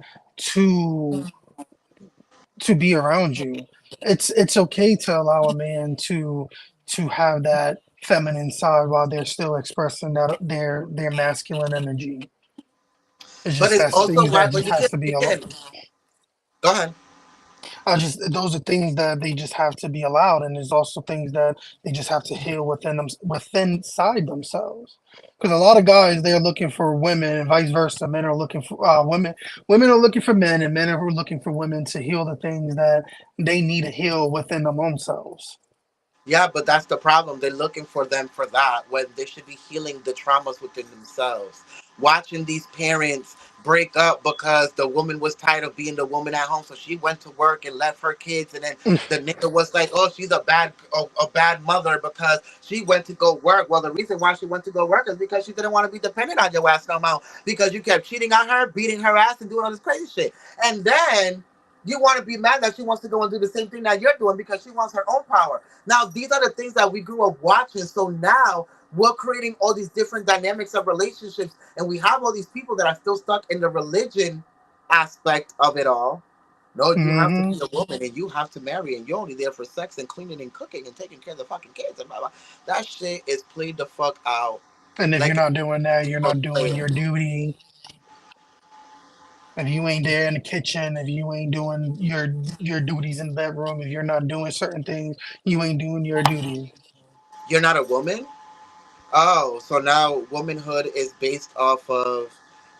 S2: to be around you. It's okay to allow a man to have that feminine side while they're still expressing that their masculine energy. It's
S1: But
S2: just
S1: it's
S2: that's
S1: also
S2: things
S1: right.
S2: that
S1: But
S2: just
S1: you can
S2: has to be.
S1: again. Go ahead.
S2: I just those are things that they just have to be allowed, and there's also things that they just have to heal within them, within inside themselves. Because a lot of guys they're looking for women, and vice versa. Men are looking for women. Women are looking for men, and men are looking for women to heal the things that they need to heal within them own selves.
S1: Yeah, but that's the problem. They're looking for them for that when they should be healing the traumas within themselves. Watching these parents break up because the woman was tired of being the woman at home, so she went to work and left her kids, and then the nigga was like, "Oh, she's a bad mother because she went to go work." Well, the reason why she went to go work is because she didn't want to be dependent on your ass no more because you kept cheating on her, beating her ass, and doing all this crazy shit. And then you want to be mad that she wants to go and do the same thing that you're doing because she wants her own power. Now, these are the things that we grew up watching. So now we're creating all these different dynamics of relationships, and we have all these people that are still stuck in the religion aspect of it all. No, you have to
S2: Hmm.
S1: be a woman and you have to marry, and you're only there for sex and cleaning and cooking and taking care of the fucking kids and blah blah. That shit is played the fuck out
S2: And if you're
S1: like
S2: not doing that, you're
S1: a
S2: not doing
S1: player.
S2: your duty. If you ain't there in the kitchen, if you ain't doing your duties in the bedroom, if you're not doing certain things, you ain't doing your duties.
S1: You're not a woman. Oh, so now womanhood is based off of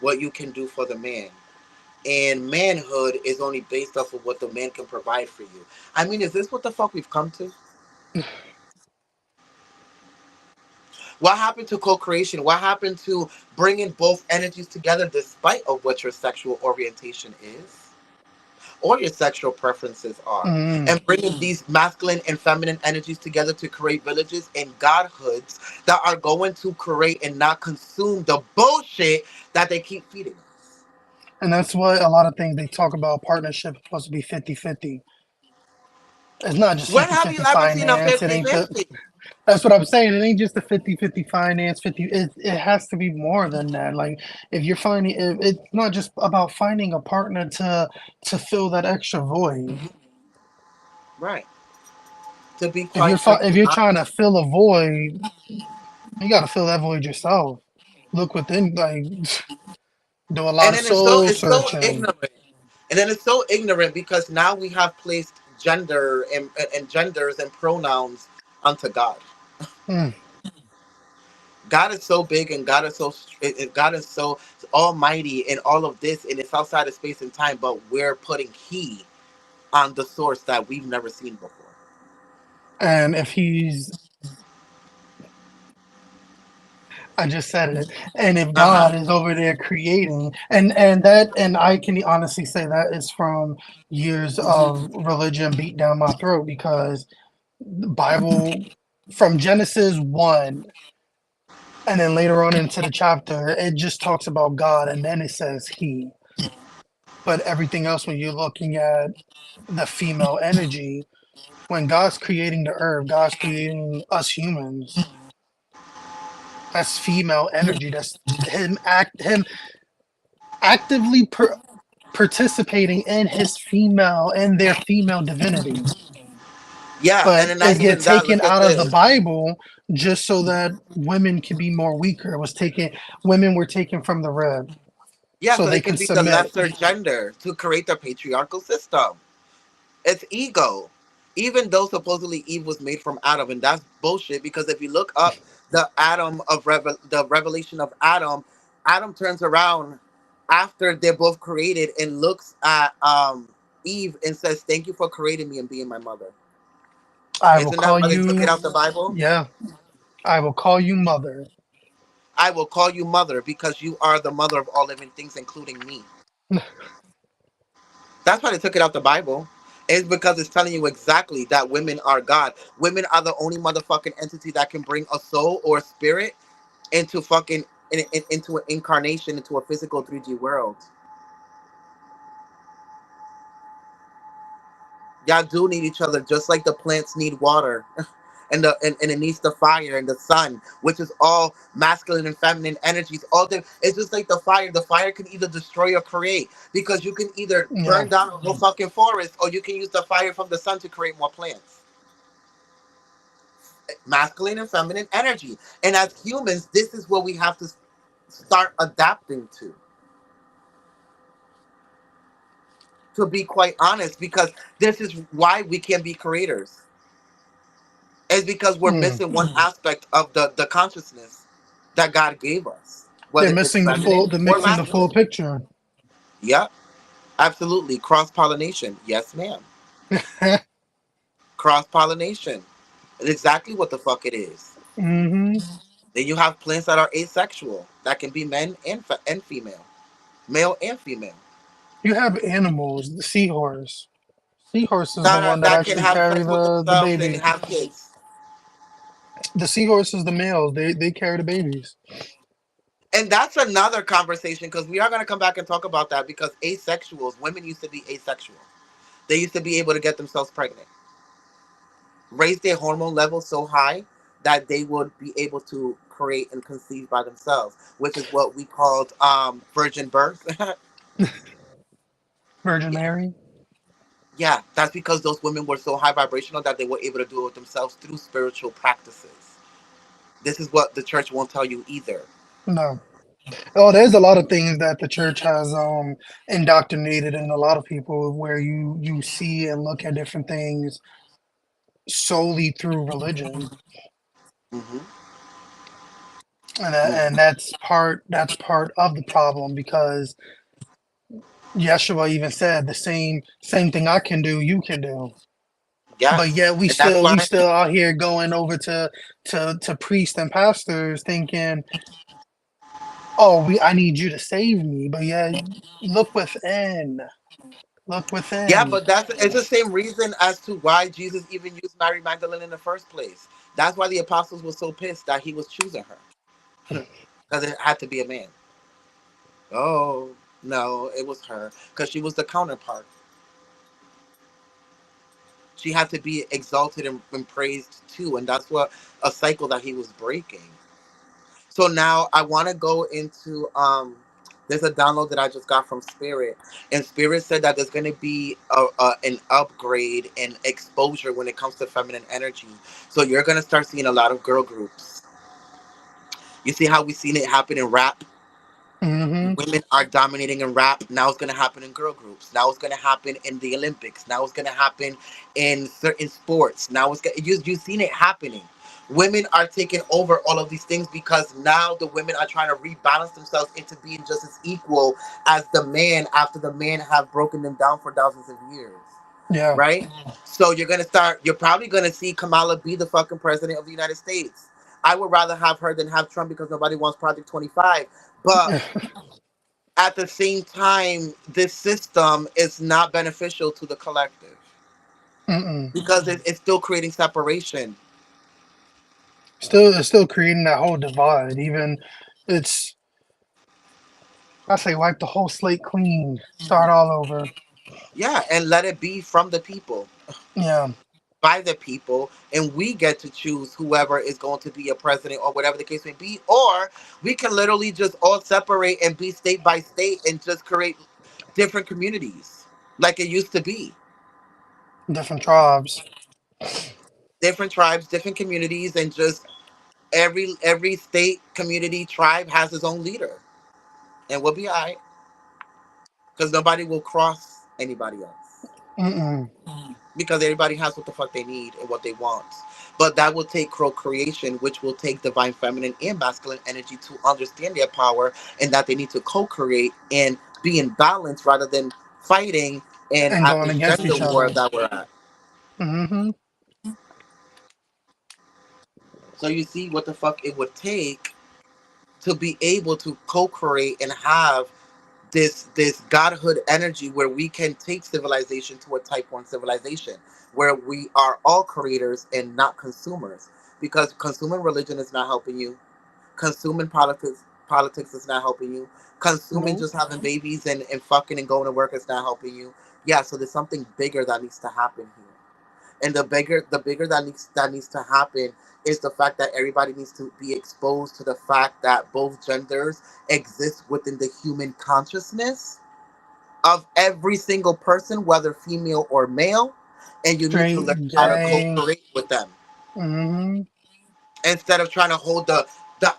S1: what you can do for the man. And manhood is only based off of what the man can provide for you. I mean, is this what the fuck we've come to? What happened to co-creation? What happened to bringing both energies together despite of what your sexual orientation is or your sexual preferences are,
S2: Mm.
S1: and bringing these masculine and feminine energies together to create villages and godhoods that are going to create and not consume the bullshit that they keep feeding us.
S2: And that's what a lot of things they talk about partnership is supposed to be 50-50. It's not just
S1: When
S2: 50
S1: have you
S2: 50
S1: ever seen a
S2: finance. It
S1: fifty
S2: ain't the,
S1: fifty?
S2: that's what I'm saying. It ain't just the 50-50 finance, 50. It has to be more than that. Like if you're finding, it's not just about finding a partner to fill that extra void.
S1: Right. To be quite
S2: If
S1: strictly
S2: you're trying to
S1: honest.
S2: fill a void, you got to fill that void yourself. Look within, like do a lot
S1: And
S2: of
S1: then it's so
S2: soul
S1: it's so
S2: searching.
S1: ignorant. And then it's so ignorant because now we have placed gender and genders and pronouns onto God.
S2: Mm.
S1: God is so big and God is so almighty and all of this, and it's outside of space and time, but we're putting he on the source that we've never seen before.
S2: And if he's, I just said it. And if
S1: Uh-huh.
S2: God is over there creating, and I can honestly say that is from years of religion beat down my throat because the Bible, from Genesis 1, and then later on into the chapter, it just talks about God, and then it says He. But everything else, when you're looking at the female energy, when God's creating the earth, God's creating us humans. That's female energy. That's him actively. participating in his female and their female divinity.
S1: Yeah, and
S2: But
S1: then not
S2: it get
S1: even that.
S2: taken
S1: Look at
S2: out of the
S1: this.
S2: Bible just so that women could be more weaker. It was taken Women were taken from the rib
S1: Yeah,
S2: so
S1: so
S2: they
S1: they can
S2: can
S1: be the
S2: submit.
S1: lesser gender to create their patriarchal system. It's ego. Even though supposedly Eve was made from Adam, and that's bullshit. Because if you look up the revelation of Adam, Adam turns around after they're both created and looks at Eve and says, "Thank you for creating me and being my mother."
S2: I will
S1: Isn't that
S2: call
S1: why they took it
S2: you
S1: out the Bible?
S2: Yeah, I will call you mother.
S1: I will call you mother because you are the mother of all living things, including me. That's why they took it out the Bible. It's because it's telling you exactly that women are God. Women are the only motherfucking entity that can bring a soul or a spirit into fucking into an incarnation, into a physical 3D world. Y'all do need each other, just like the plants need water. And it needs the fire and the sun, which is all masculine and feminine energies. All the It's just like the fire. The fire can either destroy or create, because you can either
S2: Yeah,
S1: burn down a whole fucking forest, or you can use the fire from the sun to create more plants. Masculine and feminine energy. And as humans, this is what we have to start adapting to be quite honest, because this is why we can be creators. It's because we're
S2: mm.
S1: missing one aspect of the consciousness that God gave us,
S2: They're
S1: whether it's
S2: missing the
S1: feminine
S2: full. They're
S1: or
S2: mixing the full
S1: masculine.
S2: picture.
S1: Yep, absolutely. Cross pollination. Yes, ma'am. Cross pollination. It's exactly what the fuck it is.
S2: Hmm.
S1: Then you have plants that are asexual, that can be men and female, male and female.
S2: You have animals. The seahorse. Seahorse is the one that
S1: That can
S2: actually
S1: have
S2: carry
S1: sex with
S2: the
S1: themselves and
S2: baby.
S1: have kids.
S2: The seahorse is the males. They carry the babies.
S1: And that's another conversation, because we are going to come back and talk about that, because asexuals, women used to be asexual. They used to be able to get themselves pregnant, raise their hormone levels so high that they would be able to create and conceive by themselves, which is what we called virgin birth.
S2: Virgin
S1: Yeah.
S2: Mary.
S1: Yeah, that's because those women were so high vibrational that they were able to do it with themselves through spiritual practices. This is what the church won't tell you either.
S2: No. Oh, there's a lot of things that the church has indoctrinated in a lot of people, where you see and look at different things solely through religion,
S1: Hmm.
S2: and
S1: Hmm.
S2: that's part of the problem, because Yeshua even said the same thing I can do, you can do. But
S1: Yes,
S2: yet we
S1: and that's
S2: still we
S1: why.
S2: still out here going over to priests and pastors thinking, oh, we I need you to save me. But yeah, look within. Look
S1: Yeah,
S2: within.
S1: but that's it's the same reason as to why Jesus even used Mary Magdalene in the first place. That's why the apostles were so pissed that he was choosing her, because it had to be a man. Oh no, it was her, because she was the counterpart. She had to be exalted and praised too, and that's what a cycle that he was breaking. So now I want to go into there's a download that I just got from Spirit, and Spirit said that there's going to be an upgrade in exposure when it comes to feminine energy. So you're going to start seeing a lot of girl groups. You see how we've seen it happen in rap.
S2: Hmm.
S1: Women are dominating in rap. Now it's going to happen in girl groups. Now it's going to happen in the Olympics. Now it's going to happen in certain sports. Now you've seen it happening. Women are taking over all of these things, because now the women are trying to rebalance themselves into being just as equal as the man, after the men have broken them down for thousands of years.
S2: Yeah.
S1: Right? So you're probably gonna see Kamala be the fucking president of the United States. I would rather have her than have Trump, because nobody wants Project 25. But at the same time, this system is not beneficial to the collective,
S2: Mm-mm.
S1: because it's still creating separation.
S2: It's still creating that whole divide. Even it's I say wipe the whole slate clean, start all over.
S1: Yeah, and let it be from the people,
S2: Yeah.
S1: by the people, and we get to choose whoever is going to be a president or whatever the case may be. Or we can literally just all separate and be state by state and just create different communities like it used to be.
S2: Different tribes.
S1: Different tribes, different communities, and just every state, community, tribe has its own leader, and we'll be alright because nobody will cross anybody else
S2: Mm-mm.
S1: because everybody has what the fuck they need and what they want. But that will take procreation, which will take divine feminine and masculine energy to understand their power and that they need to co-create and be in balance rather than fighting and
S2: And
S1: at
S2: going
S1: this
S2: against
S1: gender
S2: each
S1: war
S2: other.
S1: that we're at.
S2: Hmm.
S1: So you see what the fuck it would take to be able to co-create and have this godhood energy where we can take civilization to a type 1 civilization where we are all creators and not consumers, because consuming religion is not helping you, consuming politics is not helping you, consuming
S2: Nope.
S1: just having babies and fucking and going to work is not helping you. Yeah, so there's something bigger that needs to happen here, and the bigger that needs to happen is the fact that everybody needs to be exposed to the fact that both genders exist within the human consciousness of every single person, whether female or male, and you need to learn
S2: Straight,
S1: how to
S2: gay.
S1: co-create with them
S2: Hmm.
S1: instead of trying to hold the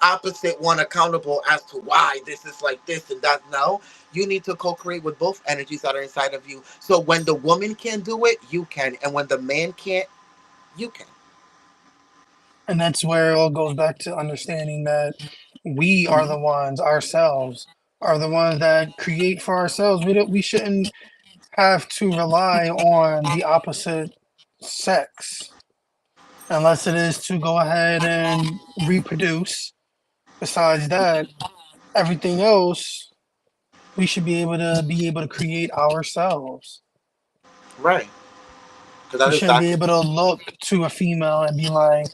S1: opposite one accountable as to why this is like this and that. No, you need to co-create with both energies that are inside of you, so when the woman can do it, you can, and when the man can't, you can.
S2: And that's where it all goes back to understanding that we are the ones ourselves are the ones that create for ourselves. We shouldn't have to rely on the opposite sex unless it is to go ahead and reproduce. Besides that, everything else we should be able to create ourselves.
S1: Right. Because
S2: We
S1: that's
S2: shouldn't be
S1: exactly.
S2: able to look to a female and be like,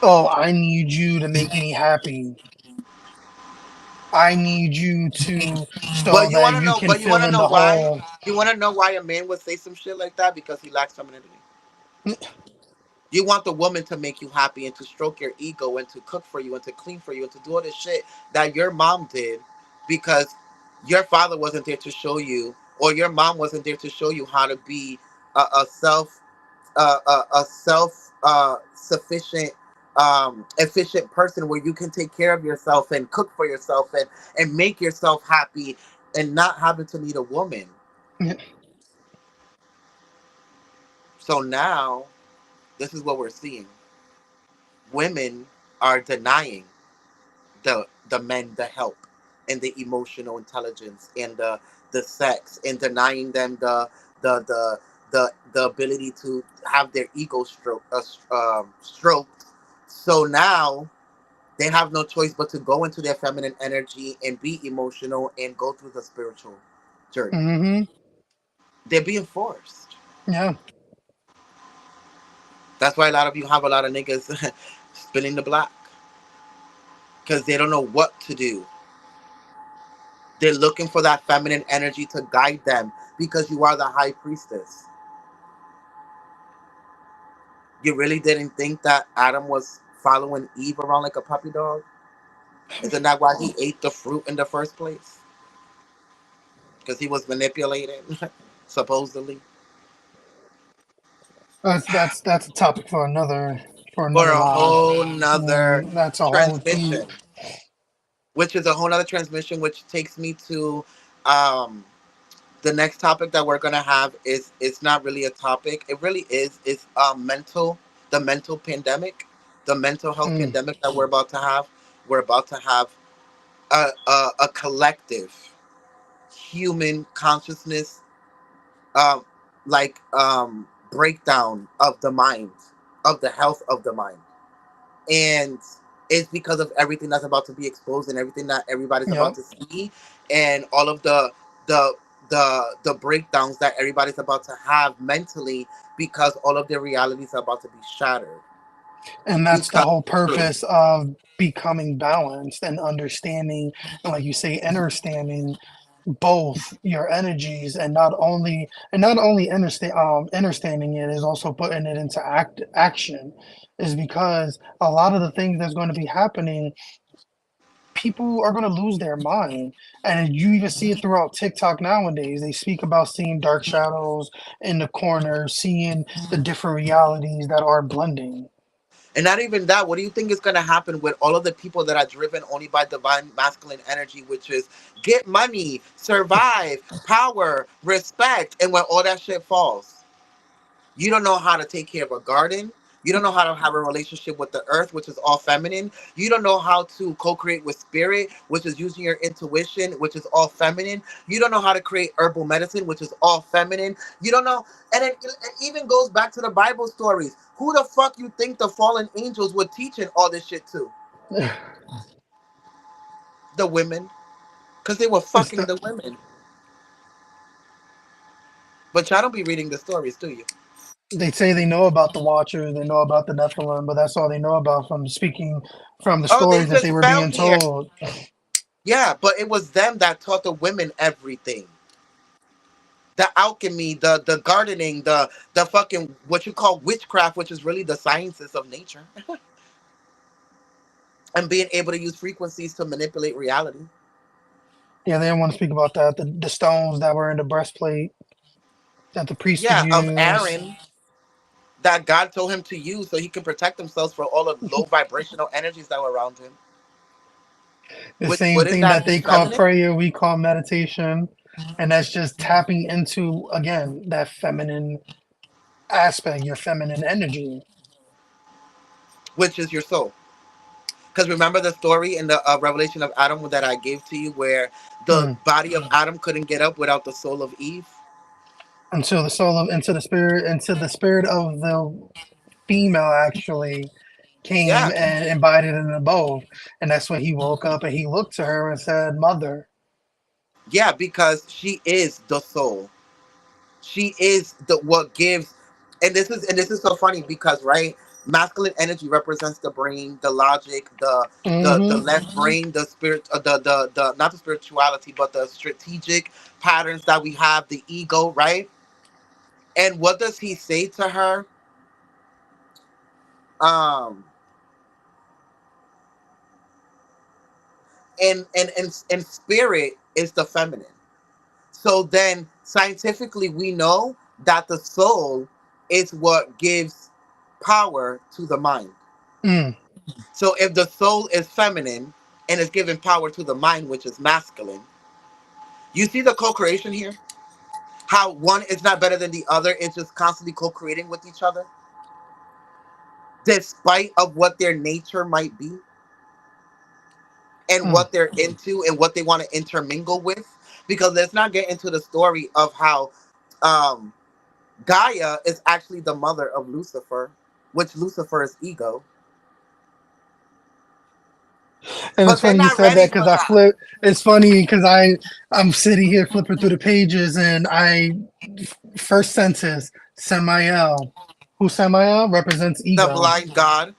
S2: "Oh, I need you to make me happy. I need you to so
S1: But you
S2: that
S1: want to
S2: you
S1: know.
S2: can
S1: But you want
S2: fill
S1: to
S2: in
S1: know
S2: the
S1: why?
S2: hole."
S1: You want to know why a man would say some shit like that? Because he lacks femininity. You want the woman to make you happy and to stroke your ego and to cook for you and to clean for you and to do all this shit that your mom did, because your father wasn't there to show you, or your mom wasn't there to show you how to be a self a self sufficient, efficient person where you can take care of yourself and cook for yourself and make yourself happy and not having to need a woman. So now this is what we're seeing. Women are denying the men the help and the emotional intelligence and the sex, and denying them the the the ability to have their ego stroked. So now they have no choice but to go into their feminine energy and be emotional and go through the spiritual journey.
S2: Mm-hmm.
S1: They're being forced.
S2: Yeah.
S1: That's why a lot of you have a lot of niggas spinning the block because they don't know what to do. They're looking for that feminine energy to guide them because you are the high priestess. You really didn't think that Adam was following Eve around like a puppy dog? Isn't that why he ate the fruit in the first place? Because he was manipulated, supposedly,
S2: That's a topic for
S1: for
S2: another
S1: a
S2: live.
S1: whole nother
S2: That's a whole deep.
S1: transmission, which is a whole nother transmission, which takes me to um, the next topic that we're gonna have is it's not really a topic. It really is. It's the mental pandemic, the mental health
S2: Mm,
S1: pandemic that we're about to have. We're about to have a collective human consciousness, um, breakdown of the mind, of the health of the mind, and it's because of everything that's about to be exposed and everything that everybody's about
S2: yep.
S1: to see, and all of the the breakdowns that everybody's about to have mentally, because all of their realities are about to be shattered.
S2: And that's the
S1: Because
S2: whole purpose of becoming balanced and understanding, and like you say, understanding both your energies, and not only understanding it is also putting it into action, is because a lot of the things that's going to be happening, people are going to lose their mind. And you even see it throughout TikTok nowadays. They speak about seeing dark shadows in the corner, seeing the different realities that are blending.
S1: And not even that, what do you think is going to happen with all of the people that are driven only by divine masculine energy, which is get money, survive, power, respect, and when all that shit falls? You don't know how to take care of a garden. You don't know how to have a relationship with the earth, which is all feminine. You don't know how to co-create with spirit, which is using your intuition, which is all feminine. You don't know how to create herbal medicine, which is all feminine. You don't know. And it even goes back to the Bible stories. Who the fuck you think the fallen angels were teaching all this shit to? The women. Because they were
S2: It's
S1: fucking
S2: the,
S1: the women. But y'all don't be reading the stories, do you?
S2: they say they know about the Watchers, they know about the Nephilim, but that's all they know about from speaking from the
S1: Oh, they
S2: stories that they
S1: just
S2: were
S1: fell
S2: being
S1: here.
S2: told.
S1: Yeah, but it was them that taught the women everything. The alchemy, the gardening, the fucking what you call witchcraft, which is really the sciences of nature, and being able to use frequencies to manipulate reality.
S2: Yeah, they didn't want to speak about that. The stones that were in the breastplate that the priest would
S1: Yeah, of
S2: use.
S1: Aaron that God told him to use so he can protect himself from all of the low vibrational energies that were around him.
S2: The
S1: Which
S2: same
S1: wouldn't
S2: thing
S1: that
S2: that
S1: be
S2: they call
S1: feminine?
S2: prayer, we call meditation. And that's just tapping into, again, that feminine aspect, your feminine energy.
S1: Which is your soul. Because remember the story in the revelation of Adam that I gave to you, where the
S2: Mm.
S1: body of Adam couldn't get up without the soul of Eve.
S2: Until the soul of, into the spirit of the female actually came
S1: Yeah,
S2: and embodied in the abode. And that's when he woke up and he looked to her and said, Mother.
S1: yeah, because she is the soul. She is the what gives, and this is so funny because right, masculine energy represents the brain, the logic, the
S2: Mm-hmm.
S1: left brain, the spirit, the not the spirituality, but the strategic patterns that we have, the ego, right? And what does he say to her? Um, and spirit is the feminine. So then, scientifically, we know that the soul is what gives power to the mind.
S2: Mm.
S1: So if the soul is feminine and is giving power to the mind, which is masculine, you see the co-creation here? How one is not better than the other, it's just constantly co-creating with each other, despite of what their nature might be and
S2: Mm.
S1: what they're into and what they want to intermingle with. Because let's not get into the story of how um, Gaia is actually the mother of Lucifer, which Lucifer is ego.
S2: And it's
S1: But they're
S2: funny you
S1: not
S2: said
S1: ready
S2: that
S1: for
S2: because I
S1: that.
S2: flip. It's funny because I'm sitting here flipping through the pages and I first sentence Samael, who Samael represents
S1: The
S2: ego.
S1: blind God.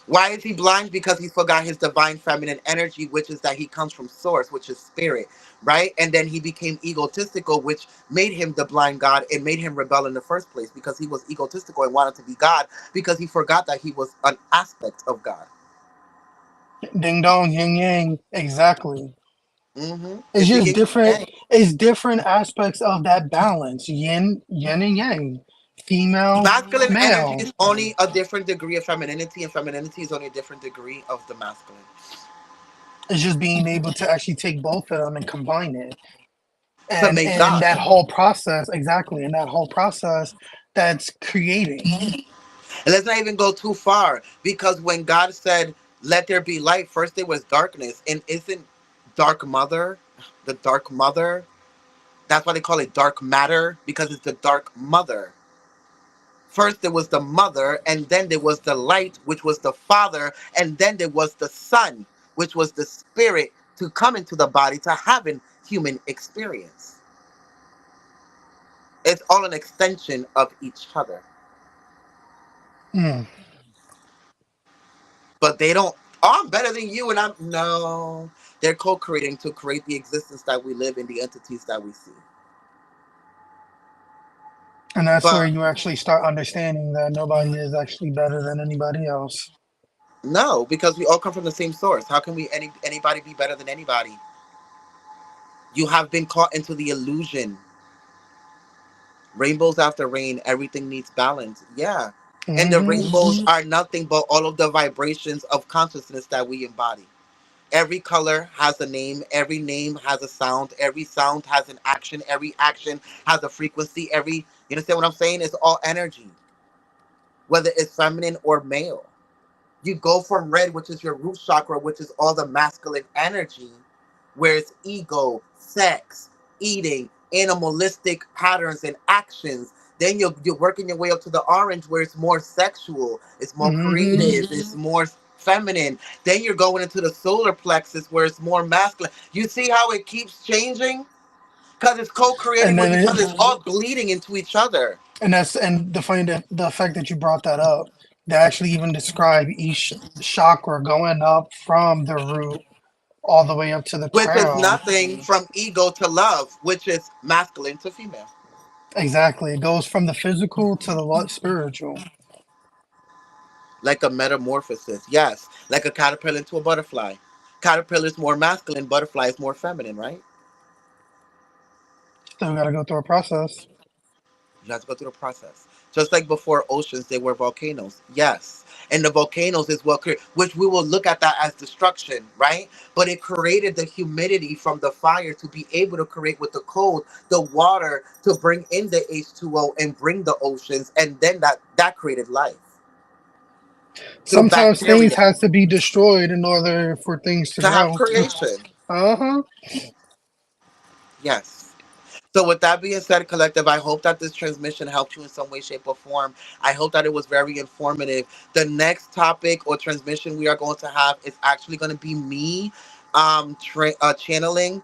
S1: Why is he blind? Because he forgot his divine feminine energy, which is that he comes from source, which is spirit, right? And then he became egotistical, which made him the blind God and made him rebel in the first place because he was egotistical and wanted to be God because he forgot that he was an aspect of God.
S2: Ding dong, yin yang, exactly. It's
S1: It's the
S2: just
S1: yin and
S2: different.
S1: yang.
S2: It's different aspects of that balance, yin and yang, female,
S1: Masculine energy
S2: male.
S1: is only a different degree of femininity, and femininity is only a different degree of the masculine.
S2: It's just being able to actually take both of them and combine it.
S1: To
S2: And
S1: make
S2: in
S1: God.
S2: that whole process, exactly, in that whole process, that's creating.
S1: And let's not even go too far because when God said, let there be light, first there was darkness. And isn't dark mother the dark mother? That's why they call it dark matter because it's the dark mother. First there was the mother, and then there was the light, which was the father, and then there was the son, which was the spirit to come into the body to have a human experience. It's all an extension of each other.
S2: Mm.
S1: But they don't, oh, I'm better than you and I'm no, they're co-creating to create the existence that we live in, the entities that we see.
S2: And that's where
S1: But
S2: you actually start understanding that nobody is actually better than anybody else.
S1: No, because we all come from the same source. How can anybody be better than anybody? You have been caught into the illusion. Rainbows after rain, everything needs balance. Yeah. And the
S2: Hmm.
S1: rainbows are nothing but all of the vibrations of consciousness that we embody. Every color has a name, every name has a sound, every sound has an action, every action has a frequency, you understand what I'm saying? It's all energy, whether it's feminine or male. You go from red, which is your root chakra, which is all the masculine energy, where it's ego, sex, eating, animalistic patterns and actions. Then you're working your way up to the orange, where it's more sexual, it's more
S2: Hmm.
S1: creative, it's more feminine. Then you're going into the solar plexus, where it's more masculine. You see how it keeps changing? Because it's co-creating
S2: And
S1: with
S2: then
S1: each
S2: it,
S1: other. It's all bleeding into each other.
S2: and the funny the fact that you brought that up, they actually even describe each chakra going up from the root all the way up to the
S1: Which is
S2: crown.
S1: nothing from ego to love, which is masculine to female.
S2: Exactly. It goes from the physical to the spiritual.
S1: Like a metamorphosis. Yes, like a caterpillar into a butterfly. Caterpillar is more masculine, butterfly is more feminine, right?
S2: Still got to go through a process.
S1: You have to go through the process. Just like before oceans, they were volcanoes. Yes. And the volcanoes is what created, which we will look at that as destruction, right? But it created the humidity from the fire to be able to create with the cold, the water to bring in the H2O and bring the oceans. And then that created life through
S2: Sometimes things
S1: bacteria
S2: has to be destroyed in order for things to
S1: to have
S2: grow.
S1: creation.
S2: Uh-huh.
S1: Yes. So with that being said, collective, I hope that this transmission helped you in some way, shape, or form. I hope that it was very informative. The next topic or transmission we are going to have is actually going to be me channeling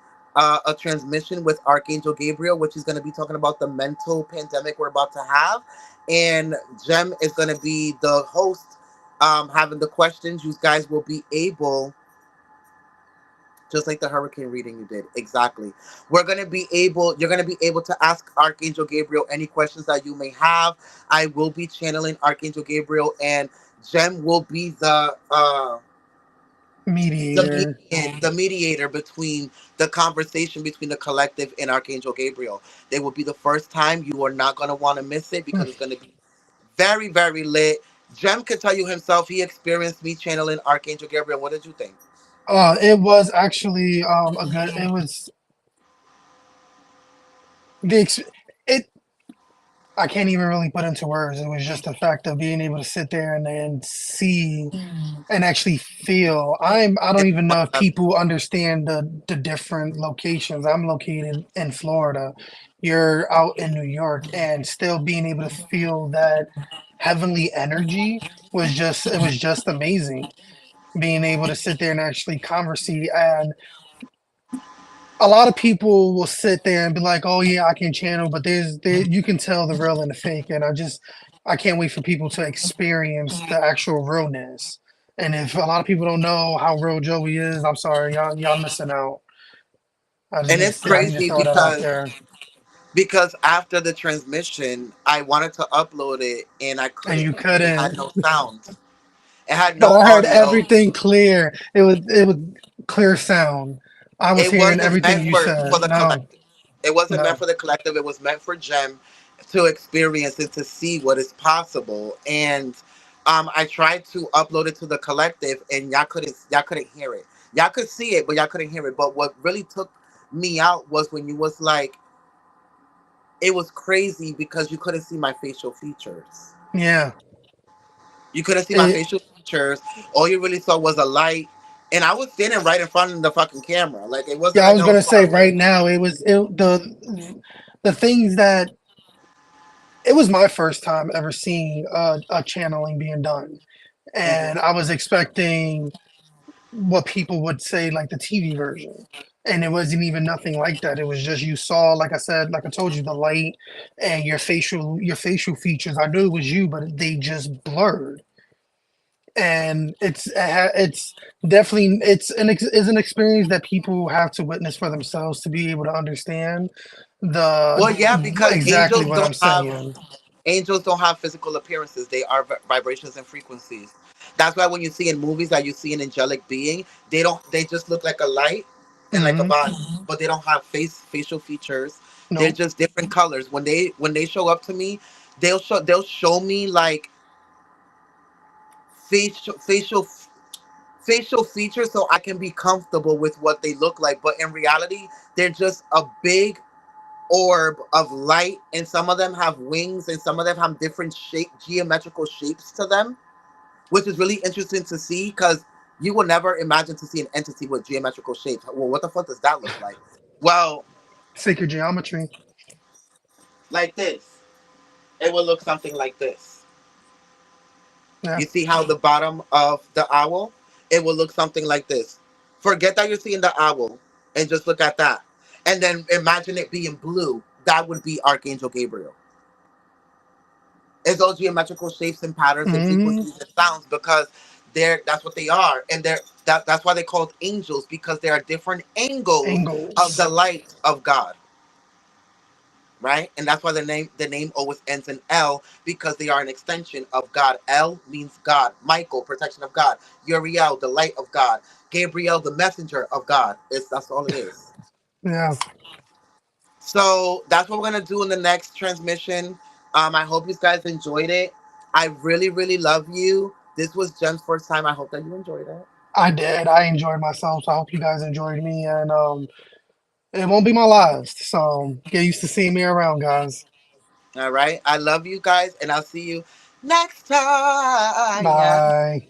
S1: a transmission with Archangel Gabriel, which is going to be talking about the mental pandemic we're about to have. And Jem is going to be the host, having the questions. You guys will be able, just like the hurricane reading you did. Exactly. You're gonna be able to ask Archangel Gabriel any questions that you may have. I will be channeling Archangel Gabriel, and Jem will be
S2: Mediator.
S1: the mediator between the conversation between the collective and Archangel Gabriel. They will be the first time. You are not gonna want to miss it because it's gonna be very, very lit. Jem can tell you himself he experienced me channeling Archangel Gabriel. What did you think?
S2: It was actually a good. It was the it. I can't even really put into words. It was just the fact of being able to sit there and then see and actually feel. I don't even know if people understand the different locations. I'm located in Florida. You're out in New York, and still being able to feel that heavenly energy was just amazing. Being able to sit there and actually conversate, and a lot of people will sit there and be like, "Oh yeah, I can channel," but you can tell the real and the fake, and I can't wait for people to experience the actual realness. And if a lot of people don't know how real Joey is, I'm sorry, y'all missing out.
S1: And it's
S2: I need to
S1: crazy
S2: throw that out
S1: because
S2: there.
S1: after the transmission, I wanted to upload it and I
S2: And
S1: couldn't
S2: you
S1: because it had
S2: couldn't,
S1: no sound. It had
S2: but
S1: no
S2: I heard
S1: audio.
S2: everything clear. It was clear sound. I was
S1: It
S2: hearing
S1: wasn't
S2: everything
S1: meant
S2: you
S1: for
S2: said.
S1: the
S2: No,
S1: collective. It wasn't meant
S2: no.
S1: for the collective. It was meant for Jem to experience and to see what is possible. And I tried to upload it to the collective, and y'all couldn't hear it. Y'all could see it, but y'all couldn't hear it. But what really took me out was when you was like, it was crazy because you couldn't see my facial features.
S2: Yeah.
S1: You couldn't see my
S2: It,
S1: facial features. All you really saw was a light, and I was standing right in front of the fucking camera. Like it wasn't
S2: yeah, I
S1: like
S2: was
S1: I was
S2: gonna
S1: far
S2: say
S1: away.
S2: right now the things that it was my first time ever seeing a channeling being done, and
S1: Hmm.
S2: I was expecting what people would say like the TV version, and it wasn't even nothing like that. It was just you saw, like I said, like I told you, the light and your facial features. I knew it was you, but they just blurred. And it's definitely it's an experience that people have to witness for themselves to be able to understand the
S1: Well, yeah, because
S2: exactly what I'm saying.
S1: angels don't have physical appearances. They are vibrations and frequencies. That's why when you see in movies that you see an angelic being, they just look like a light and like a
S2: Hmm.
S1: body, but they don't have facial features. They're
S2: Nope.
S1: just different colors. When they show up to me, they'll show me like facial facial facial features so I can be comfortable with what they look like. But in reality, they're just a big orb of light, and some of them have wings, and some of them have different geometrical shapes to them, which is really interesting to see because you will never imagine to see an entity with geometrical shapes. Well, what the fuck does that look like? Well,
S2: Sacred geometry.
S1: like this. It will look something like this.
S2: Yeah.
S1: You see how the bottom of the owl, it will look something like this. Forget that you're seeing the owl and just look at that. And then imagine it being blue. That would be Archangel Gabriel. It's all geometrical shapes and patterns and
S2: Hmm.
S1: frequencies and sounds because that's what they are. And that's why they're called angels, because there are different angles of the
S2: Angles.
S1: light of God. Right? And that's why the name always ends in L, because they are an extension of God. L means God. Michael, protection of God. Uriel, the light of God. Gabriel, the messenger of God. That's all it is.
S2: Yeah.
S1: So that's what we're gonna do in the next transmission. I hope you guys enjoyed it. I really, really love you. This was Jen's first time. I hope that you enjoyed it.
S2: I did. I enjoyed myself. So I hope you guys enjoyed me. And it won't be my last. So get used to seeing me around, guys.
S1: All right. I love you guys, and I'll see you next time.
S2: Bye.